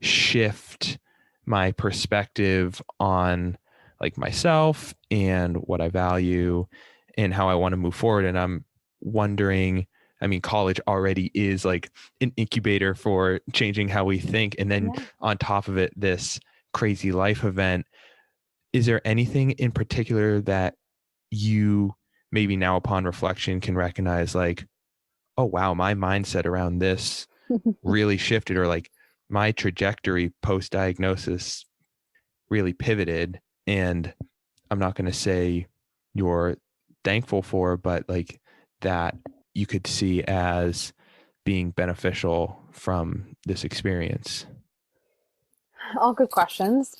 shift my perspective on like myself and what I value and how I want to move forward. And I'm wondering, I mean, college already is like an incubator for changing how we think. And then Yeah. on top of it, this crazy life event. Is there anything in particular that you maybe now upon reflection can recognize like, oh, wow, my mindset around this really shifted, or like my trajectory post diagnosis really pivoted? And I'm not going to say you're thankful for, but like that you could see as being beneficial from this experience. All good questions.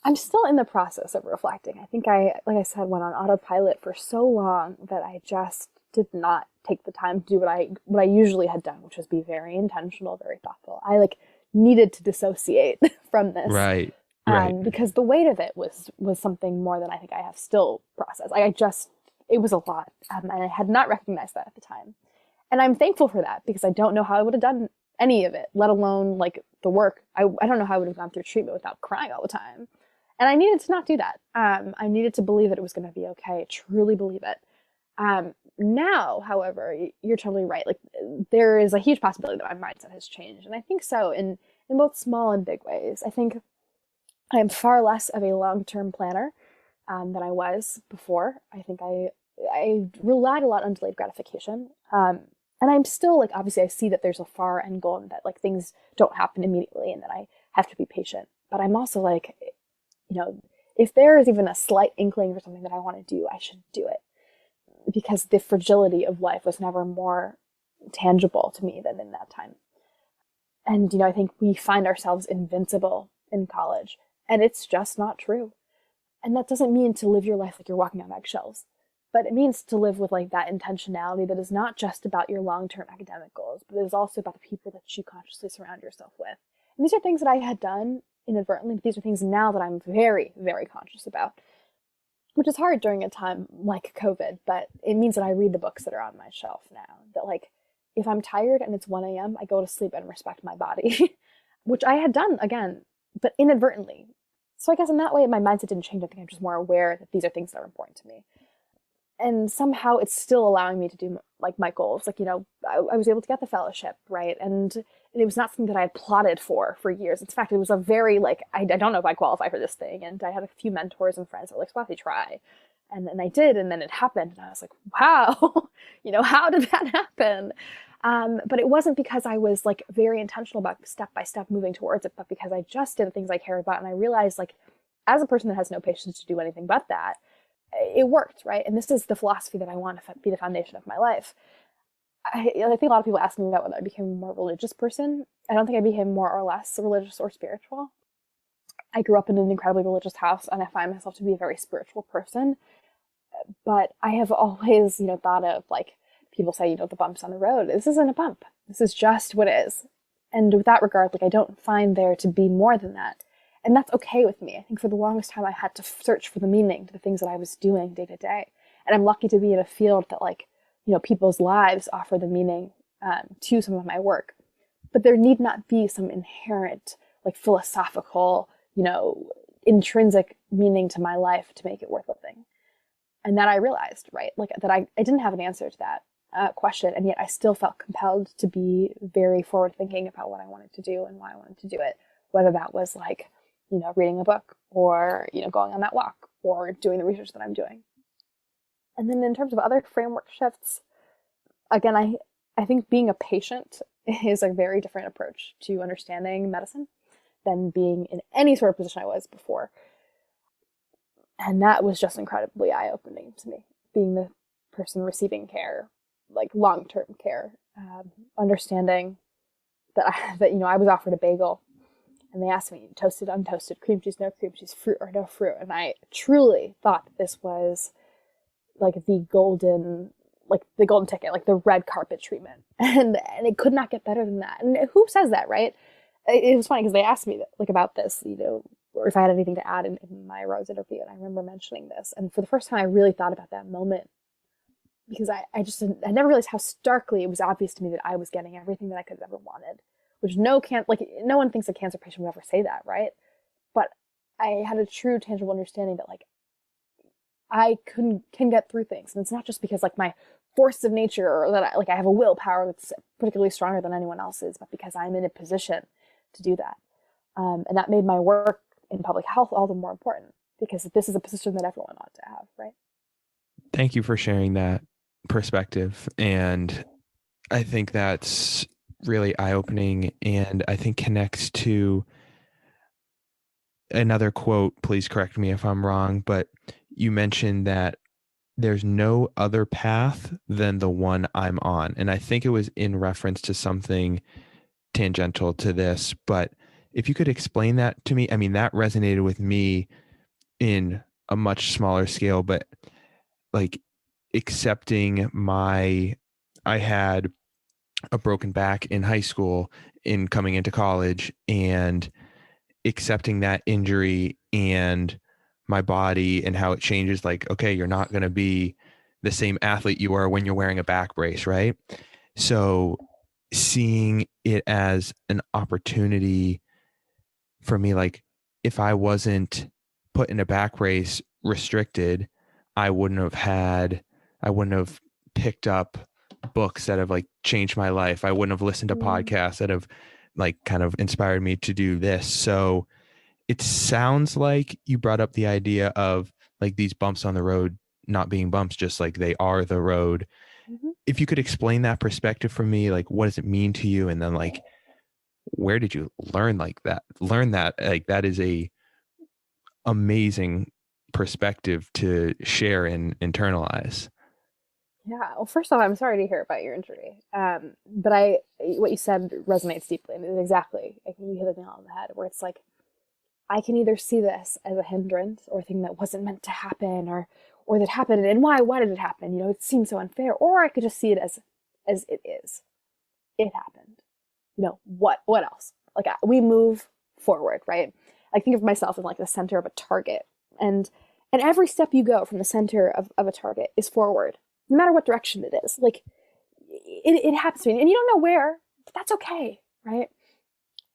I'm still in the process of reflecting. I think like I said, went on autopilot for so long that I just did not take the time to do what I usually had done, which was be very intentional, very thoughtful. I like needed to dissociate from this, Right. Right. because the weight of it was something more than I think I have still processed. It was a lot, and I had not recognized that at the time. And I'm thankful for that, because I don't know how I would have done any of it, let alone like the work. I don't know how I would have gone through treatment without crying all the time. And I needed to not do that. I needed to believe that it was going to be okay, truly believe it. Now, however, you're totally right. Like, there is a huge possibility that my mindset has changed. And I think so in both small and big ways. I think I am far less of a long-term planner than I was before. I think I relied a lot on delayed gratification. And I'm still like, obviously I see that there's a far end goal and that like things don't happen immediately and that I have to be patient. But I'm also like, if there is even a slight inkling for something that I want to do, I should do it. Because the fragility of life was never more tangible to me than in that time. And, I think we find ourselves invincible in college, and it's just not true. And that doesn't mean to live your life like you're walking on eggshells, but it means to live with like that intentionality that is not just about your long-term academic goals, but it is also about the people that you consciously surround yourself with. And these are things that I had done inadvertently, but these are things now that I'm very, very conscious about, which is hard during a time like COVID, but it means that I read the books that are on my shelf now. That like, if I'm tired and it's 1 a.m., I go to sleep and respect my body, which I had done again, but inadvertently. So I guess in that way, my mindset didn't change. I think I'm just more aware that these are things that are important to me. And somehow it's still allowing me to do like my goals. Like, I was able to get the fellowship, right? And it was not something that I had plotted for years. In fact, it was a very like, I don't know if I qualify for this thing. And I had a few mentors and friends that were like, Swathi, try. And then I did, and then it happened. And I was like, wow, how did that happen? But it wasn't because I was like very intentional about step by step moving towards it, but because I just did the things I care about. And I realized like, as a person that has no patience to do anything but that, it worked, right? And this is the philosophy that I want to be the foundation of my life. I think a lot of people ask me about whether I became a more religious person. I don't think I became more or less religious or spiritual. I grew up in an incredibly religious house, and I find myself to be a very spiritual person. But I have always, thought of like, people say, the bumps on the road. This isn't a bump. This is just what is. And with that regard, like, I don't find there to be more than that. And that's okay with me. I think for the longest time, I had to search for the meaning to the things that I was doing day to day. And I'm lucky to be in a field that like, people's lives offer the meaning to some of my work. But there need not be some inherent, like philosophical, intrinsic meaning to my life to make it worth living. And that I realized, right, like that I didn't have an answer to that question. And yet I still felt compelled to be very forward thinking about what I wanted to do and why I wanted to do it. Whether that was like, reading a book or, going on that walk or doing the research that I'm doing. And then in terms of other framework shifts, again, I think being a patient is a very different approach to understanding medicine than being in any sort of position I was before. And that was just incredibly eye-opening to me, being the person receiving care, like long-term care, understanding that I was offered a bagel and they asked me, toasted, untoasted, cream cheese, no cream cheese, fruit or no fruit. And I truly thought that this was like the golden ticket, like the red carpet treatment. And it could not get better than that. And who says that, right? It was funny because they asked me like about this, or if I had anything to add in my Rhodes interview. And I remember mentioning this. And for the first time, I really thought about that moment because I never realized how starkly it was obvious to me that I was getting everything that I could have ever wanted, which no one thinks a cancer patient would ever say that, right? But I had a true tangible understanding that like I can get through things. And it's not just because like my force of nature or that I have a willpower that's particularly stronger than anyone else's, but because I'm in a position to do that. And that made my work in public health all the more important because this is a position that everyone ought to have, right? Thank you for sharing that perspective. And I think that's really eye-opening, and I think connects to another quote. Please correct me if I'm wrong, but you mentioned that there's no other path than the one I'm on. And I think it was in reference to something tangential to this, but if you could explain that to me, I mean, that resonated with me in a much smaller scale, but like I had a broken back in high school in coming into college, and accepting that injury and my body and how it changes. Like, okay, you're not going to be the same athlete you are when you're wearing a back brace, right? So seeing it as an opportunity for me, like if I wasn't put in a back brace restricted, I wouldn't have picked up books that have like changed my life. I wouldn't have listened to podcasts that have like kind of inspired me to do this. So it sounds like you brought up the idea of like these bumps on the road not being bumps, just like they are the road. Mm-hmm. If you could explain that perspective for me, like what does it mean to you? And then like, where did you learn that? Like that is a amazing perspective to share and internalize. Yeah. Well, first off, I'm sorry to hear about your injury. But what you said resonates deeply. And exactly, like you hit the nail on the head where it's like, I can either see this as a hindrance or a thing that wasn't meant to happen or that happened and why did it happen? You know, it seems so unfair. Or I could just see it as it is. It happened. You know, what else? Like we move forward, right? I think of myself as like the center of a target. And every step you go from the center of a target is forward, no matter what direction it is. Like it happens to me. And you don't know where, but that's okay, right?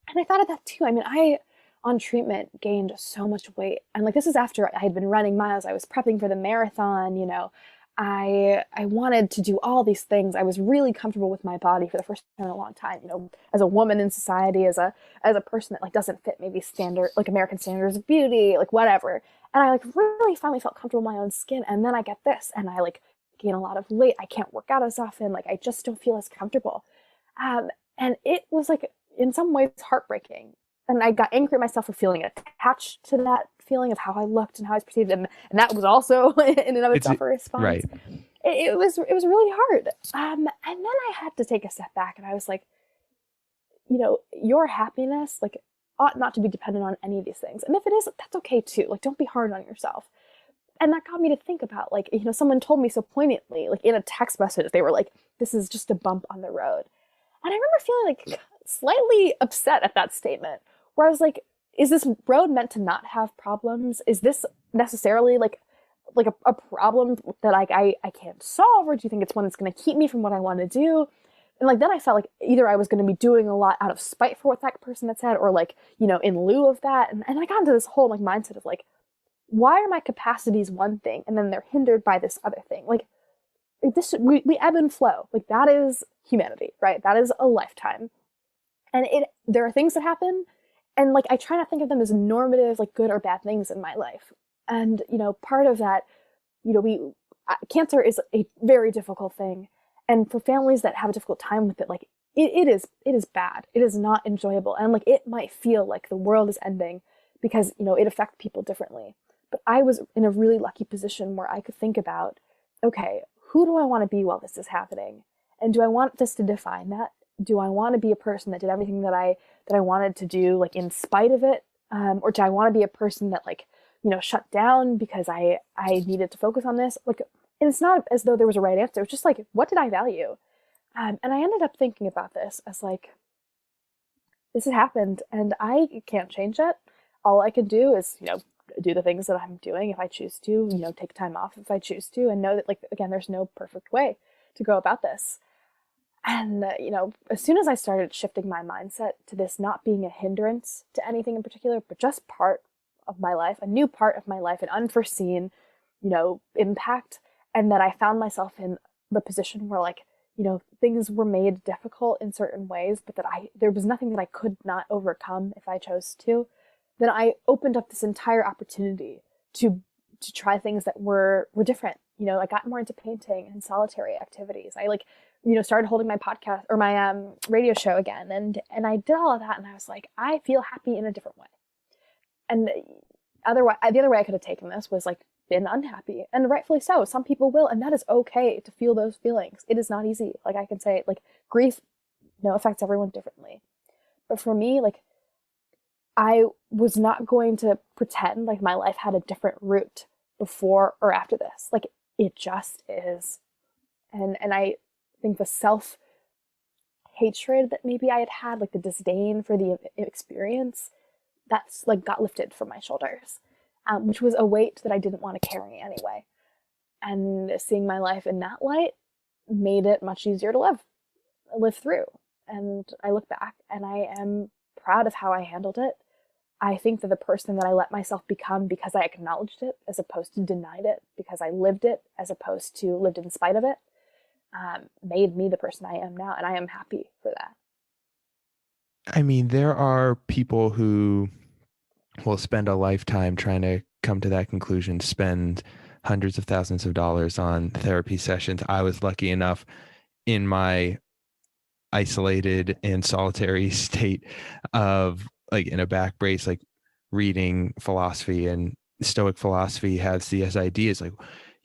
And I thought of that too. I mean, I on treatment gained so much weight. And like this is after I had been running miles. I was prepping for the marathon, you know. I wanted to do all these things. I was really comfortable with my body for the first time in a long time, you know, as a woman in society, as a person that like doesn't fit maybe standard, like American standards of beauty, like whatever. And I like really finally felt comfortable in my own skin. And then I get this and I like gain a lot of weight. I can't work out as often. Like I just don't feel as comfortable. And it was like in some ways heartbreaking. And I got angry at myself for feeling attached to that feeling of how I looked and how I was perceived. And that was also in and of itself a response. Right. It was really hard. And then I had to take a step back and I was like, you know, your happiness, like, ought not to be dependent on any of these things. And if it is, that's okay too. Like, don't be hard on yourself. And that got me to think about, like, you know, someone told me so poignantly, like in a text message, they were like, this is just a bump on the road. And I remember feeling like slightly upset at that statement, where I was like, is this road meant to not have problems? Is this necessarily like a problem that I can't solve? Or do you think it's one that's going to keep me from what I want to do? And like, then I felt like either I was going to be doing a lot out of spite for what that person had said, or like, you know, in lieu of that. And I got into this whole like mindset of like, why are my capacities one thing and then they're hindered by this other thing? Like we ebb and flow. Like that is humanity, right? That is a lifetime. And there are things that happen, and like I try not to think of them as normative, like good or bad things in my life. And you know, part of that, you know, cancer is a very difficult thing, and for families that have a difficult time with it, like it is bad. It is not enjoyable, and like it might feel like the world is ending because you know it affects people differently. But I was in a really lucky position where I could think about, okay, who do I want to be while this is happening, and do I want this to define that? Do I want to be a person that did everything that I wanted to do, like in spite of it? Or do I want to be a person that like, you know, shut down because I needed to focus on this? Like, and it's not as though there was a right answer. It's just like, what did I value? And I ended up thinking about this as like, this has happened and I can't change it. All I can do is, you know, do the things that I'm doing if I choose to, you know, take time off if I choose to, and know that like, again, there's no perfect way to go about this. And, as soon as I started shifting my mindset to this not being a hindrance to anything in particular, but just part of my life, a new part of my life, an unforeseen, impact, and that I found myself in the position where, like, things were made difficult in certain ways, but that there was nothing that I could not overcome if I chose to, then I opened up this entire opportunity to try things that were different. I got more into painting and solitary activities. I started holding my podcast or my radio show again, and I did all of that, and I was like, I feel happy in a different way. And the other way I could have taken this was like been unhappy, and rightfully so. Some people will, and that is okay to feel those feelings. It is not easy. Like, I can say, like, grief, affects everyone differently. But for me, like, I was not going to pretend like my life had a different route before or after this. Like, it just is. And I think the self-hatred that maybe I had, like the disdain for the experience, that's like got lifted from my shoulders, which was a weight that I didn't want to carry anyway. And seeing my life in that light made it much easier to live through. And I look back and I am proud of how I handled it. I think that the person that I let myself become because I acknowledged it as opposed to denied it, because I lived it as opposed to lived in spite of it, made me the person I am now. And I am happy for that. I mean, there are people who will spend a lifetime trying to come to that conclusion, spend hundreds of thousands of dollars on therapy sessions. I was lucky enough in my isolated and solitary state of, like, in a back brace, like reading philosophy, and Stoic philosophy has these ideas. Like,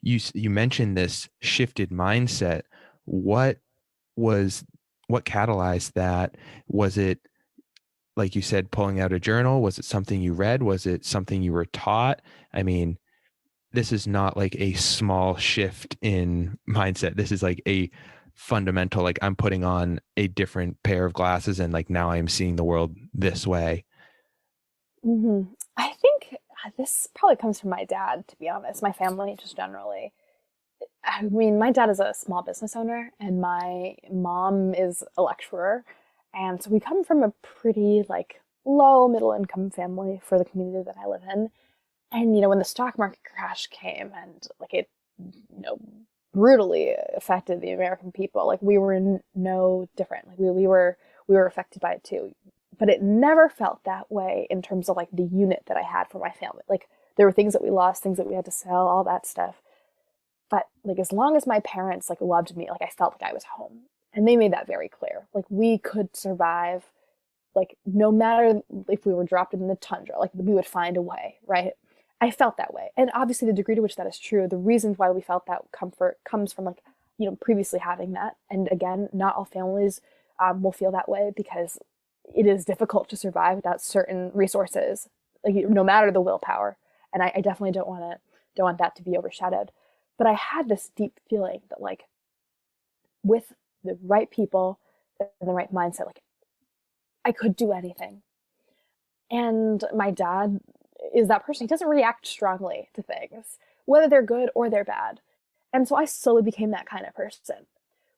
you mentioned this shifted mindset. What catalyzed that? Was it, like you said, pulling out a journal? Was it something you read? Was it something you were taught? I mean, this is not like a small shift in mindset. This is like a fundamental, like, I'm putting on a different pair of glasses and, like, now I'm seeing the world this way. Mm-hmm. I think this probably comes from my dad, to be honest, my family just generally. I mean, my dad is a small business owner and my mom is a lecturer. And so we come from a pretty, like, low middle income family for the community that I live in. And, when the stock market crash came and, like, it, brutally affected the American people, like, we were no different. Like, we were affected by it too. But it never felt that way in terms of, like, the unit that I had for my family. Like, there were things that we lost, things that we had to sell, all that stuff. But, like, as long as my parents, like, loved me, like, I felt like I was home. And they made that very clear. Like, we could survive, like, no matter if we were dropped in the tundra, like, we would find a way, right? I felt that way. And obviously the degree to which that is true, the reasons why we felt that comfort comes from, like, previously having that. And again, not all families will feel that way because it is difficult to survive without certain resources, like, no matter the willpower. And I definitely don't want that to be overshadowed. But I had this deep feeling that, like, with the right people and the right mindset, like, I could do anything. And my dad is that person. He doesn't react strongly to things, whether they're good or they're bad. And so I slowly became that kind of person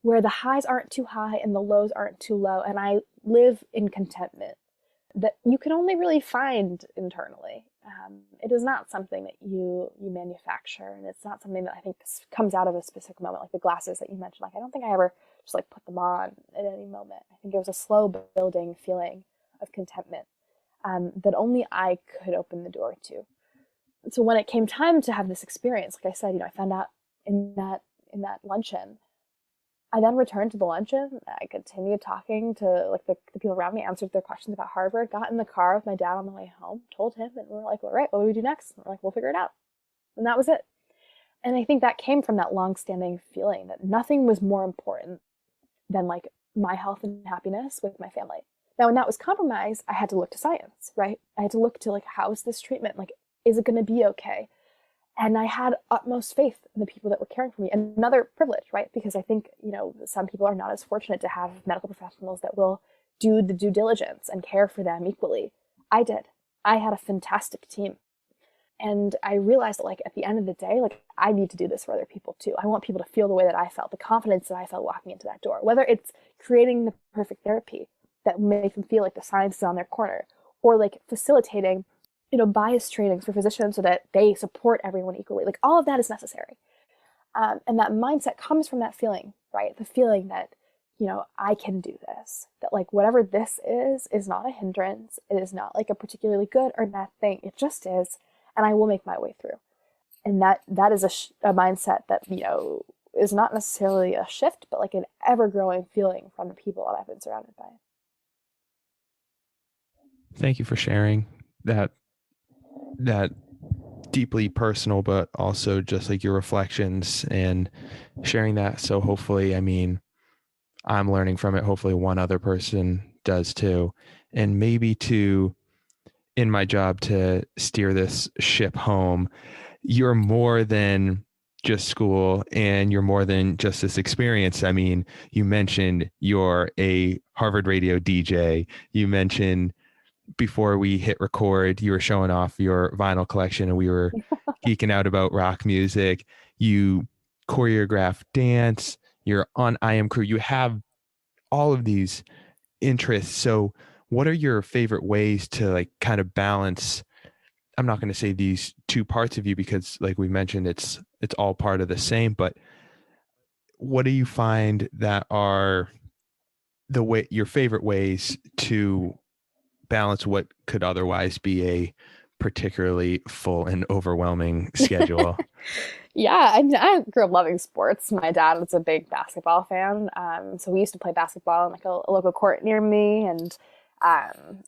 where the highs aren't too high and the lows aren't too low. And I live in contentment that you can only really find internally. It is not something that you manufacture, and it's not something that I think comes out of a specific moment, like the glasses that you mentioned. Like, I don't think I ever just, like, put them on at any moment. I think it was a slow building feeling of contentment that only I could open the door to. So when it came time to have this experience, like I said, I found out in that luncheon. I then returned to the luncheon. I continued talking to, like, the people around me, answered their questions about Harvard, got in the car with my dad on the way home, told him, and we were like, all right, what do we do next? And we're like, we'll figure it out. And that was it. And I think that came from that long-standing feeling that nothing was more important than, like, my health and happiness with my family. Now, when that was compromised, I had to look to science, right? I had to look to, like, how is this treatment? Like, is it going to be okay? And I had utmost faith in the people that were caring for me. Another privilege, right? Because I think, some people are not as fortunate to have medical professionals that will do the due diligence and care for them equally. I did. I had a fantastic team. And I realized that, like, at the end of the day, like, I need to do this for other people too. I want people to feel the way that I felt, the confidence that I felt walking into that door, whether it's creating the perfect therapy that makes them feel like the science is on their corner, or like facilitating, bias trainings for physicians so that they support everyone equally. Like, all of that is necessary. And that mindset comes from that feeling, right? The feeling that, I can do this, that like whatever this is not a hindrance. It is not like a particularly good or bad thing. It just is. And I will make my way through. And that is a mindset that, is not necessarily a shift, but like an ever-growing feeling from the people that I've been surrounded by. Thank you for sharing that deeply personal, but also just like your reflections and sharing that. So hopefully, I mean, I'm learning from it. Hopefully one other person does too. And maybe in my job to steer this ship home, you're more than just school and you're more than just this experience. I mean, you mentioned you're a Harvard radio DJ. You mentioned before we hit record, you were showing off your vinyl collection and we were geeking out about rock music. You choreograph dance. You're on I Am Crew. You have all of these interests. So what are your favorite ways to like kind of balance? I'm not going to say these two parts of you because like we mentioned, it's all part of the same, but what do you find that are your favorite ways to balance what could otherwise be a particularly full and overwhelming schedule? Yeah, I mean, I grew up loving sports. My dad was a big basketball fan, so we used to play basketball in like a local court near me, and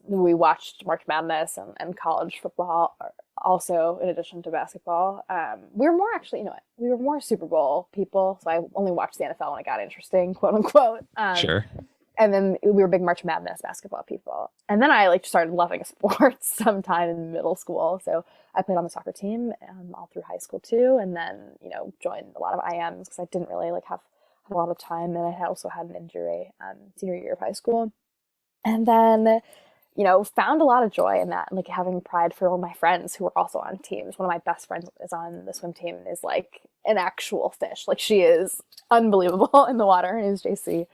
we watched March Madness and college football also in addition to basketball. We were more actually, we were more Super Bowl people, so I only watched the NFL when it got interesting, quote unquote. Sure. And then we were big March Madness basketball people. And then I like started loving sports sometime in middle school. So I played on the soccer team all through high school too. And then, joined a lot of IMs because I didn't really like have a lot of time. And I also had an injury senior year of high school. And then, found a lot of joy in that, like having pride for all my friends who were also on teams. One of my best friends is on the swim team and is like an actual fish. Like she is unbelievable in the water. Her name is JC.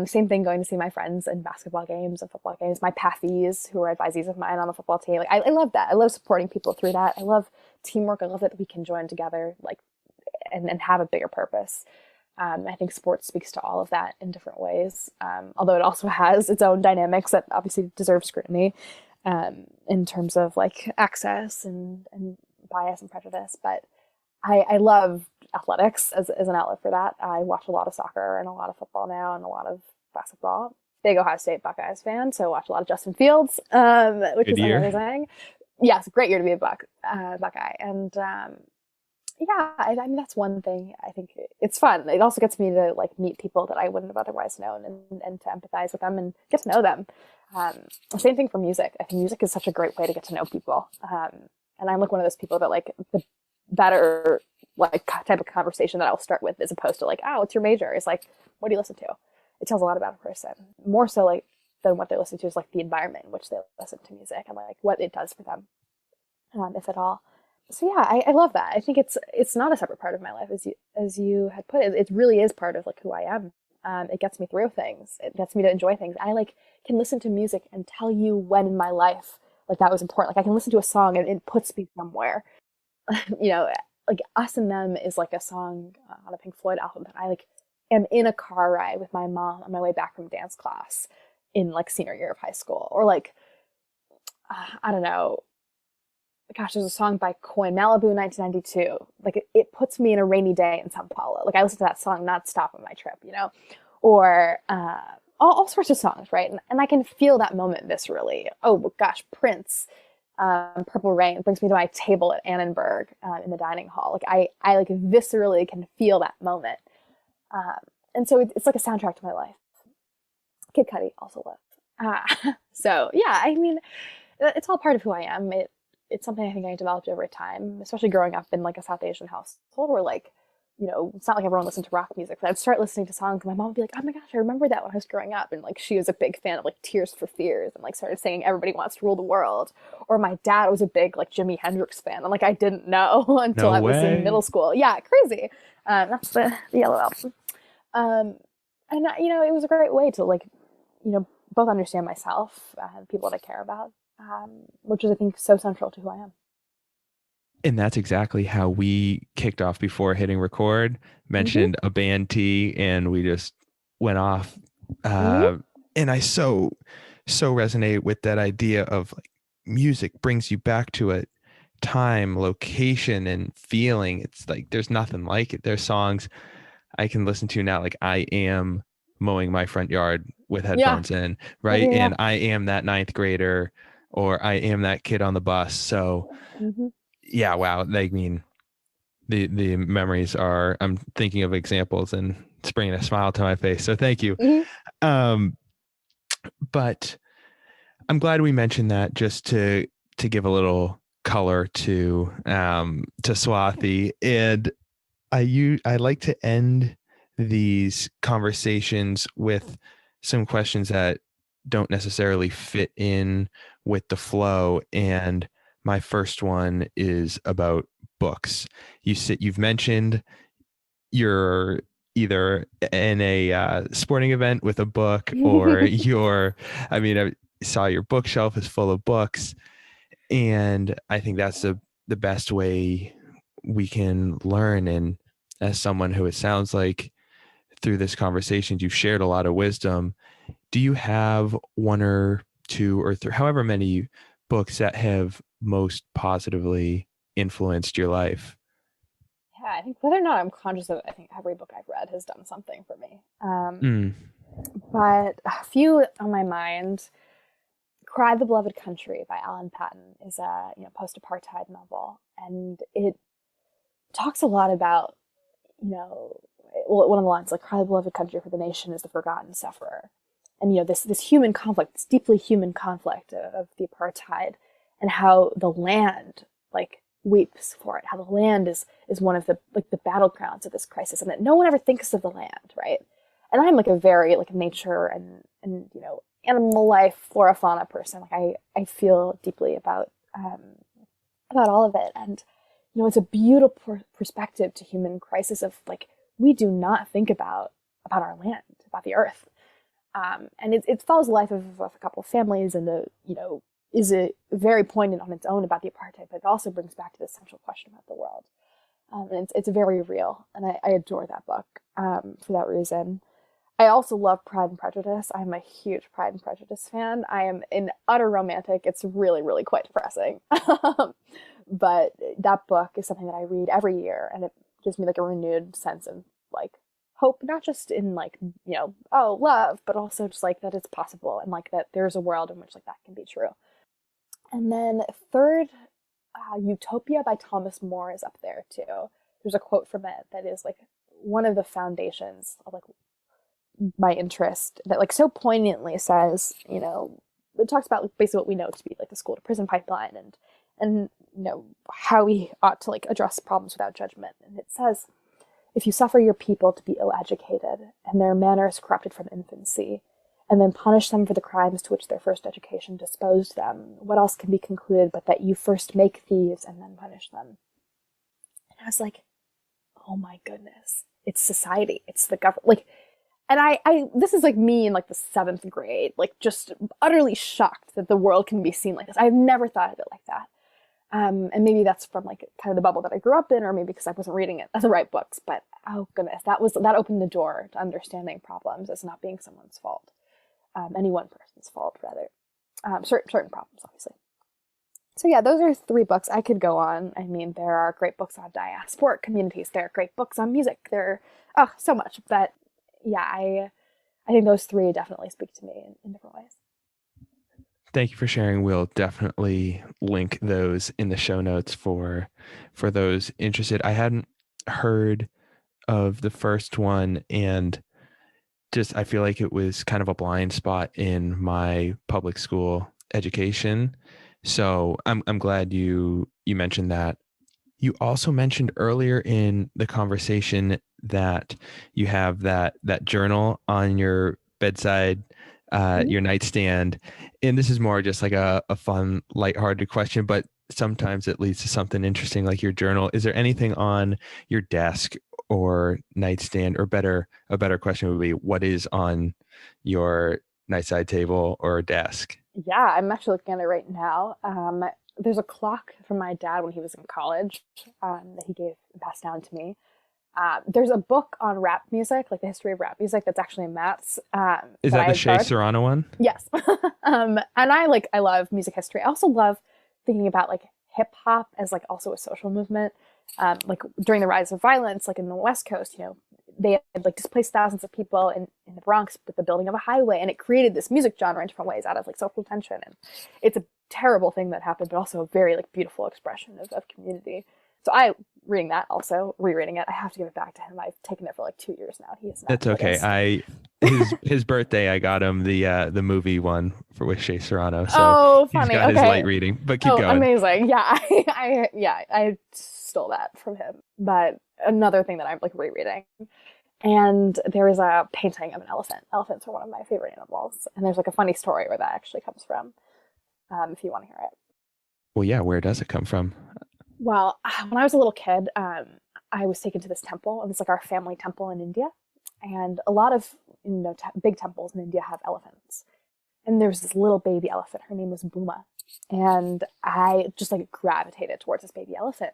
Same thing going to see my friends in basketball games and football games, my pathies who are advisees of mine on the football team. Like I love that. I love supporting people through that. I love teamwork. I love that we can join together like and have a bigger purpose. I think sports speaks to all of that in different ways, although it also has its own dynamics that obviously deserve scrutiny in terms of like access and bias and prejudice. But I love athletics as an outlet for that. I watch a lot of soccer and a lot of football now and a lot of basketball. Big Ohio State Buckeyes fan, so I watch a lot of Justin Fields, which is amazing. Yes, great year to be a Buckeye. And yeah, I mean, that's one thing. I think it's fun. It also gets me to like meet people that I wouldn't have otherwise known and to empathize with them and get to know them. Same thing for music. I think music is such a great way to get to know people. And I'm like one of those people that like the better like type of conversation that I'll start with as opposed to like, oh, what's your major? It's like, what do you listen to? It tells a lot about a person. More so like than what they listen to is like the environment in which they listen to music and like what it does for them, if at all. So yeah, I love that. I think it's not a separate part of my life as you had put it. It really is part of like who I am. It gets me through things. It gets me to enjoy things. I like can listen to music and tell you when in my life like that was important. Like I can listen to a song and it puts me somewhere. Like Us and Them is like a song on a Pink Floyd album that I like am in a car ride with my mom on my way back from dance class in like senior year of high school. Or like, I don't know, gosh, there's a song by Coin, Malibu 1992. Like it puts me in a rainy day in Sao Paulo. Like I listen to that song nonstop on my trip, or all sorts of songs, right? And I can feel that moment viscerally. Oh gosh, Prince. Purple Rain brings me to my table at Annenberg in the dining hall. Like I like viscerally can feel that moment. And so it's like a soundtrack to my life. Kid Cudi also love. So yeah, I mean, it's all part of who I am. It's something I think I developed over time, especially growing up in like a South Asian household where like, it's not like everyone listened to rock music, but I'd start listening to songs and my mom would be like, oh my gosh, I remember that when I was growing up. And like, she was a big fan of like Tears for Fears and like started singing Everybody Wants to Rule the World. Or my dad was a big like Jimi Hendrix fan. And like, I didn't know until No I was in way. middle school. Yeah, crazy. That's the Yellow Album. And it was a great way to like, both understand myself and people that I care about, which is, I think, so central to who I am. And that's exactly how we kicked off before hitting record, mentioned a band T, and we just went off. And I so resonate with that idea of like music brings you back to a time, location, and feeling. It's like there's nothing like it. There's songs I can listen to now, like I am mowing my front yard with headphones in, right? Yeah. And I am that ninth grader, or I am that kid on the bus. So yeah, wow. I mean, the memories are, I'm thinking of examples and it's bringing a smile to my face. So thank you. But I'm glad we mentioned that just to give a little color to Swathi. And I like to end these conversations with some questions that don't necessarily fit in with the flow. And my first one is about books. You've mentioned you're either in a sporting event with a book, or I saw your bookshelf is full of books. And I think that's the best way we can learn. And as someone who, it sounds like through this conversation, you've shared a lot of wisdom. Do you have one or two or three, however many books that have most positively influenced your life? Yeah, I think whether or not I'm conscious of it, I think every book I've read has done something for me. But a few on my mind. Cry the Beloved Country by Alan Paton is a post-apartheid novel, and it talks a lot about one of the lines, like, cry the beloved country, for the nation is the forgotten sufferer. And this human conflict, this deeply human conflict of the apartheid, and how the land like weeps for it, how the land is one of the battlegrounds of this crisis, and that no one ever thinks of the land, right? And I'm like a very like nature and animal life, flora, fauna person. Like I feel deeply about all of it. And, it's a beautiful perspective to human crisis of like, we do not think about our land, about the earth. And it follows the life of a couple of families, and is very poignant on its own about the apartheid, but it also brings back to the central question about the world. And it's very real. And I adore that book for that reason. I also love Pride and Prejudice. I'm a huge Pride and Prejudice fan. I am an utter romantic. It's really, really quite depressing. But that book is something that I read every year, and it gives me like a renewed sense of like hope, not just in like, love, but also just like that it's possible, and like that there's a world in which like that can be true. And then third, Utopia by Thomas More is up there too. There's a quote from it that is like one of the foundations of like my interest, that like so poignantly says, it talks about like basically what we know to be like the school to prison pipeline, and how we ought to like address problems without judgment. And it says, if you suffer your people to be ill-educated and their manners corrupted from infancy, and then punish them for the crimes to which their first education disposed them, what else can be concluded but that you first make thieves and then punish them? And I was like, oh my goodness, it's society, it's the government. Like, and I this is like me in like the 7th grade, like just utterly shocked that the world can be seen like this. I've never thought of it like that. And maybe that's from like kind of the bubble that I grew up in, or maybe because I wasn't reading it the right books. But oh goodness, that opened the door to understanding problems as not being someone's fault, any one person's fault rather. Certain problems, obviously. So yeah, those are 3 books. I could go on. I mean, there are great books on diasporic communities. There are great books on music. There are so much. But yeah, I think those 3 definitely speak to me in different ways. Thank you for sharing. We'll definitely link those in the show notes for those interested. I hadn't heard of the first one, and just I feel like it was kind of a blind spot in my public school education. So I'm glad you mentioned that. You also mentioned earlier in the conversation that you have that journal on your bedside, Mhm. your nightstand, and this is more just like a fun, lighthearted question, but sometimes it leads to something interesting, like your journal. Is there anything on your desk or nightstand, or a better question would be, what is on your nightside table or desk? Yeah, I'm actually looking at it right now. There's a clock from my dad when he was in college that he gave passed down to me. There's a book on rap music, like the history of rap music, that's actually Matt's Is that that I the had Shea borrowed. Serrano one? Yes, and I love music history. I also love thinking about like hip hop as like also a social movement. Like during the rise of violence, like in the West Coast, they had like displaced thousands of people in the Bronx with the building of a highway, and it created this music genre in different ways out of like social tension. And it's a terrible thing that happened, but also a very like beautiful expression of community. So I reading that, also rereading it. I have to give it back to him. I've taken it for like 2 years now. He has not That's okay. noticed. His birthday, I got him the movie one for with Shea Serrano, so Oh, he's funny. got his light Okay. reading. But keep Oh, going. amazing. Yeah, I stole that from him. But another thing that I'm like rereading. And there is a painting of an elephant. Elephants are one of my favorite animals. And there's like a funny story where that actually comes from, if you want to hear it. Well, yeah. Where does it come from? Well, when I was a little kid, I was taken to this temple, and it's like our family temple in India. And a lot of big temples in India have elephants. And there was this little baby elephant. Her name was Buma. And I just like gravitated towards this baby elephant.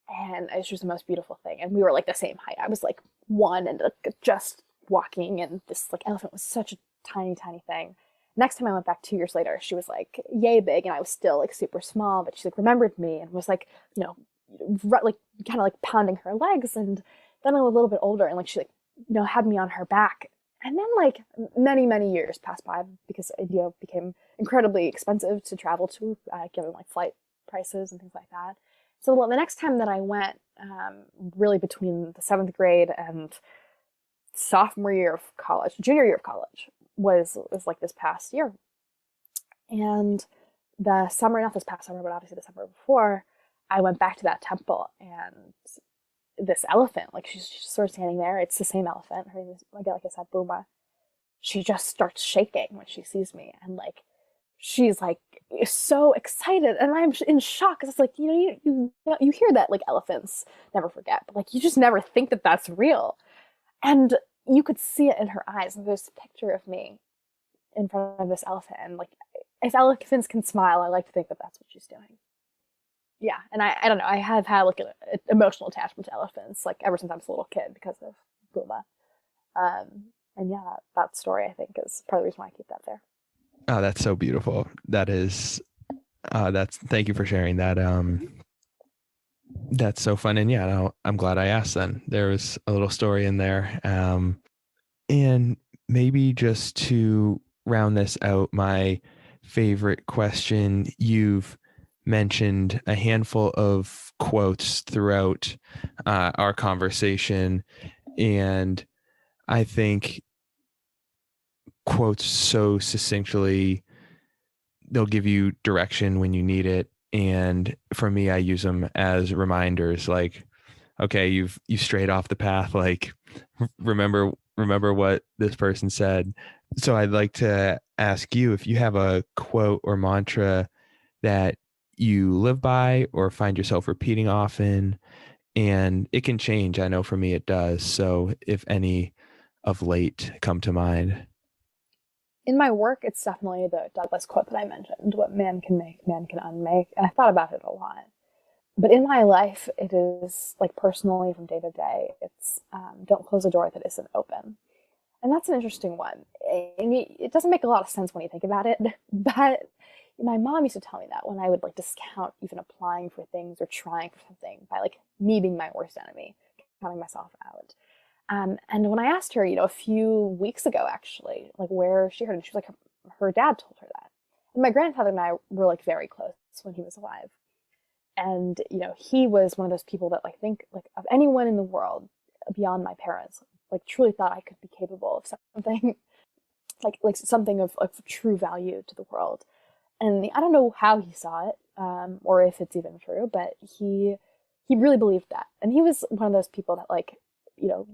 And it was just the most beautiful thing. And we were like the same height. I was like one and like, just walking, and this like elephant was such a tiny, tiny thing. Next time I went back 2 years later, she was like yay big, and I was still like super small. But she like remembered me and was like, like kind of like pounding her legs. And then I was a little bit older, and like she like had me on her back. And then like many, many years passed by because India became incredibly expensive to travel to, given like flight prices and things like that. So the next time that I went, really between the seventh grade and sophomore year of college, junior year of college, was like this past year. And the summer, not this past summer, but obviously the summer before, I went back to that temple, and this elephant, like she's just sort of standing there. It's the same elephant. Her name is, again, like I said, Buma. She just starts shaking when she sees me, and like she's like so excited, and I'm in shock because it's like you hear that like elephants never forget, but like you just never think that that's real, and you could see it in her eyes. And there's a picture of me in front of this elephant, and like if elephants can smile, I like to think that that's what she's doing. Yeah, and I don't know. I have had like an emotional attachment to elephants like ever since I was a little kid because of Buma. And yeah, that story I think is part of the reason why I keep that there. Oh, that's so beautiful. That is. That's Thank you for sharing that. That's so fun, and yeah, no, I'm glad I asked. Then there was a little story in there, and maybe just to round this out, my favorite question. You've mentioned a handful of quotes throughout our conversation, and I think quotes so succinctly, they'll give you direction when you need it. And for me, I use them as reminders, like, okay, you've strayed off the path. Like, remember what this person said. So I'd like to ask you if you have a quote or mantra that you live by or find yourself repeating often, and it can change. I know for me it does. So if any of late come to mind. In my work, it's definitely the Douglas quote that I mentioned: "What man can make, man can unmake." And I thought about it a lot. But in my life, it is like personally from day to day. It's don't close a door that isn't open. And that's an interesting one. And it doesn't make a lot of sense when you think about it, but my mom used to tell me that when I would like discount even applying for things or trying for something by like me being my worst enemy, counting myself out. And when I asked her, a few weeks ago, actually, like where she heard it, she was like, her dad told her that. And my grandfather and I were like very close when he was alive. And, he was one of those people that like think like of anyone in the world beyond my parents, like truly thought I could be capable of something like something of true value to the world. And I don't know how he saw it, or if it's even true, but he he really believed that. And he was one of those people that, like, you know,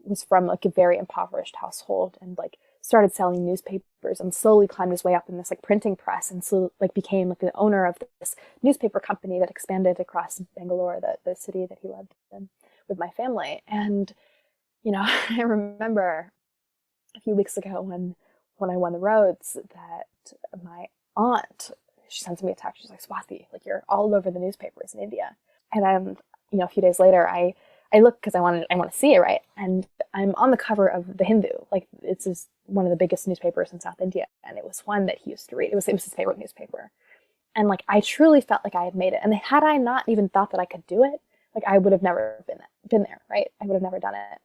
was from like a very impoverished household and like started selling newspapers and slowly climbed his way up in this like printing press and so like became like the owner of this newspaper company that expanded across Bangalore, the city that he lived in with my family. And, you know, I remember a few weeks ago when I won the Rhodes that my aunt, she sends me a text. She's like, Swathi, like, you're all over the newspapers in India. And then, you know, a few days later, I look because I want to see it, right? And I'm on the cover of the Hindu. Like, it's just one of the biggest newspapers in South India. And it was one that he used to read. It was his favorite newspaper. And like, I truly felt like I had made it. And had I not even thought that I could do it, like, I would have never been there, right? I would have never done it.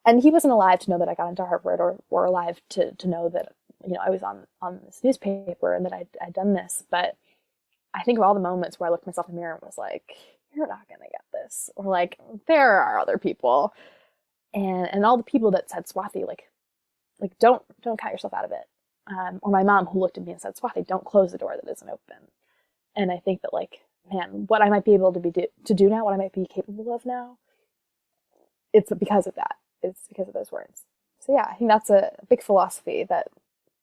And he wasn't alive to know that I got into Harvard or alive to know that, you know, I was on this newspaper and that I'd done this. But I think of all the moments where I looked myself in the mirror and was like, you're not going to get this. Or like, there are other people. And all the people that said, Swathi, like don't count yourself out of it. Or my mom who looked at me and said, Swathi, don't close the door that isn't open. And I think that, like, man, what I might be able to do now, what I might be capable of now, it's because of that. It's because of those words. So yeah, I think that's a big philosophy that,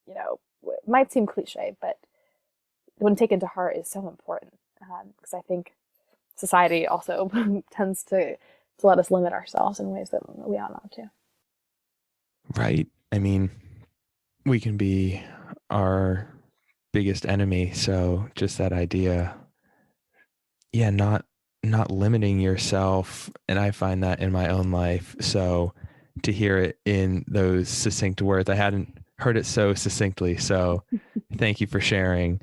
you know, might seem cliche, but when taken to heart is so important. Because I think society also tends to let us limit ourselves in ways that we ought not to. Right. I mean, we can be our biggest enemy. So just that idea, yeah, not limiting yourself. And I find that in my own life. So to hear it in those succinct words, I hadn't heard it so succinctly. So thank you for sharing.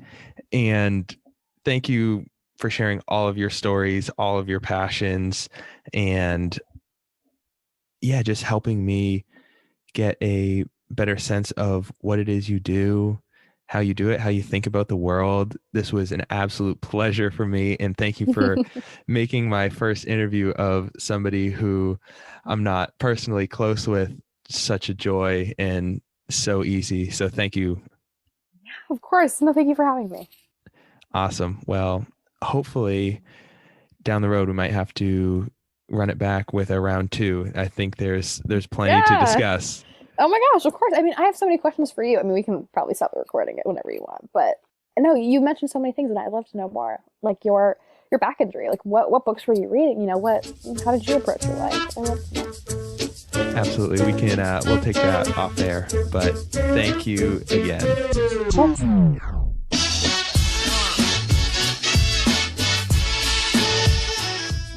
And thank you for sharing all of your stories, all of your passions, and yeah, just helping me get a better sense of what it is you do, how you do it, how you think about the world. This was an absolute pleasure for me. And thank you for making my first interview of somebody who I'm not personally close with such a joy and so easy. So thank you. Of course. No, thank you for having me. Awesome. Well, hopefully down the road, we might have to run it back with a round 2. I think there's plenty to discuss. Oh my gosh, of course. I mean, I have so many questions for you. I mean, we can probably stop the recording it whenever you want. But no, you mentioned so many things, and I'd love to know more. Like your back injury. Like what books were you reading? You know, how did you approach your life? I'd love to know. Absolutely, we can. We'll take that off air. But thank you again. Awesome.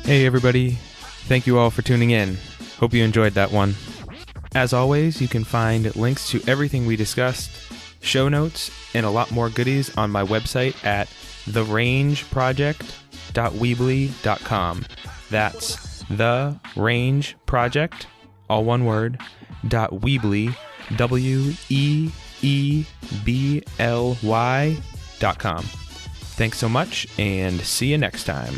Hey everybody, thank you all for tuning in. Hope you enjoyed that one. As always, you can find links to everything we discussed, show notes, and a lot more goodies on my website at therangeproject.weebly.com. That's The Range Project, all one word, .weebly, WEEBLY.com. Thanks so much, and see you next time.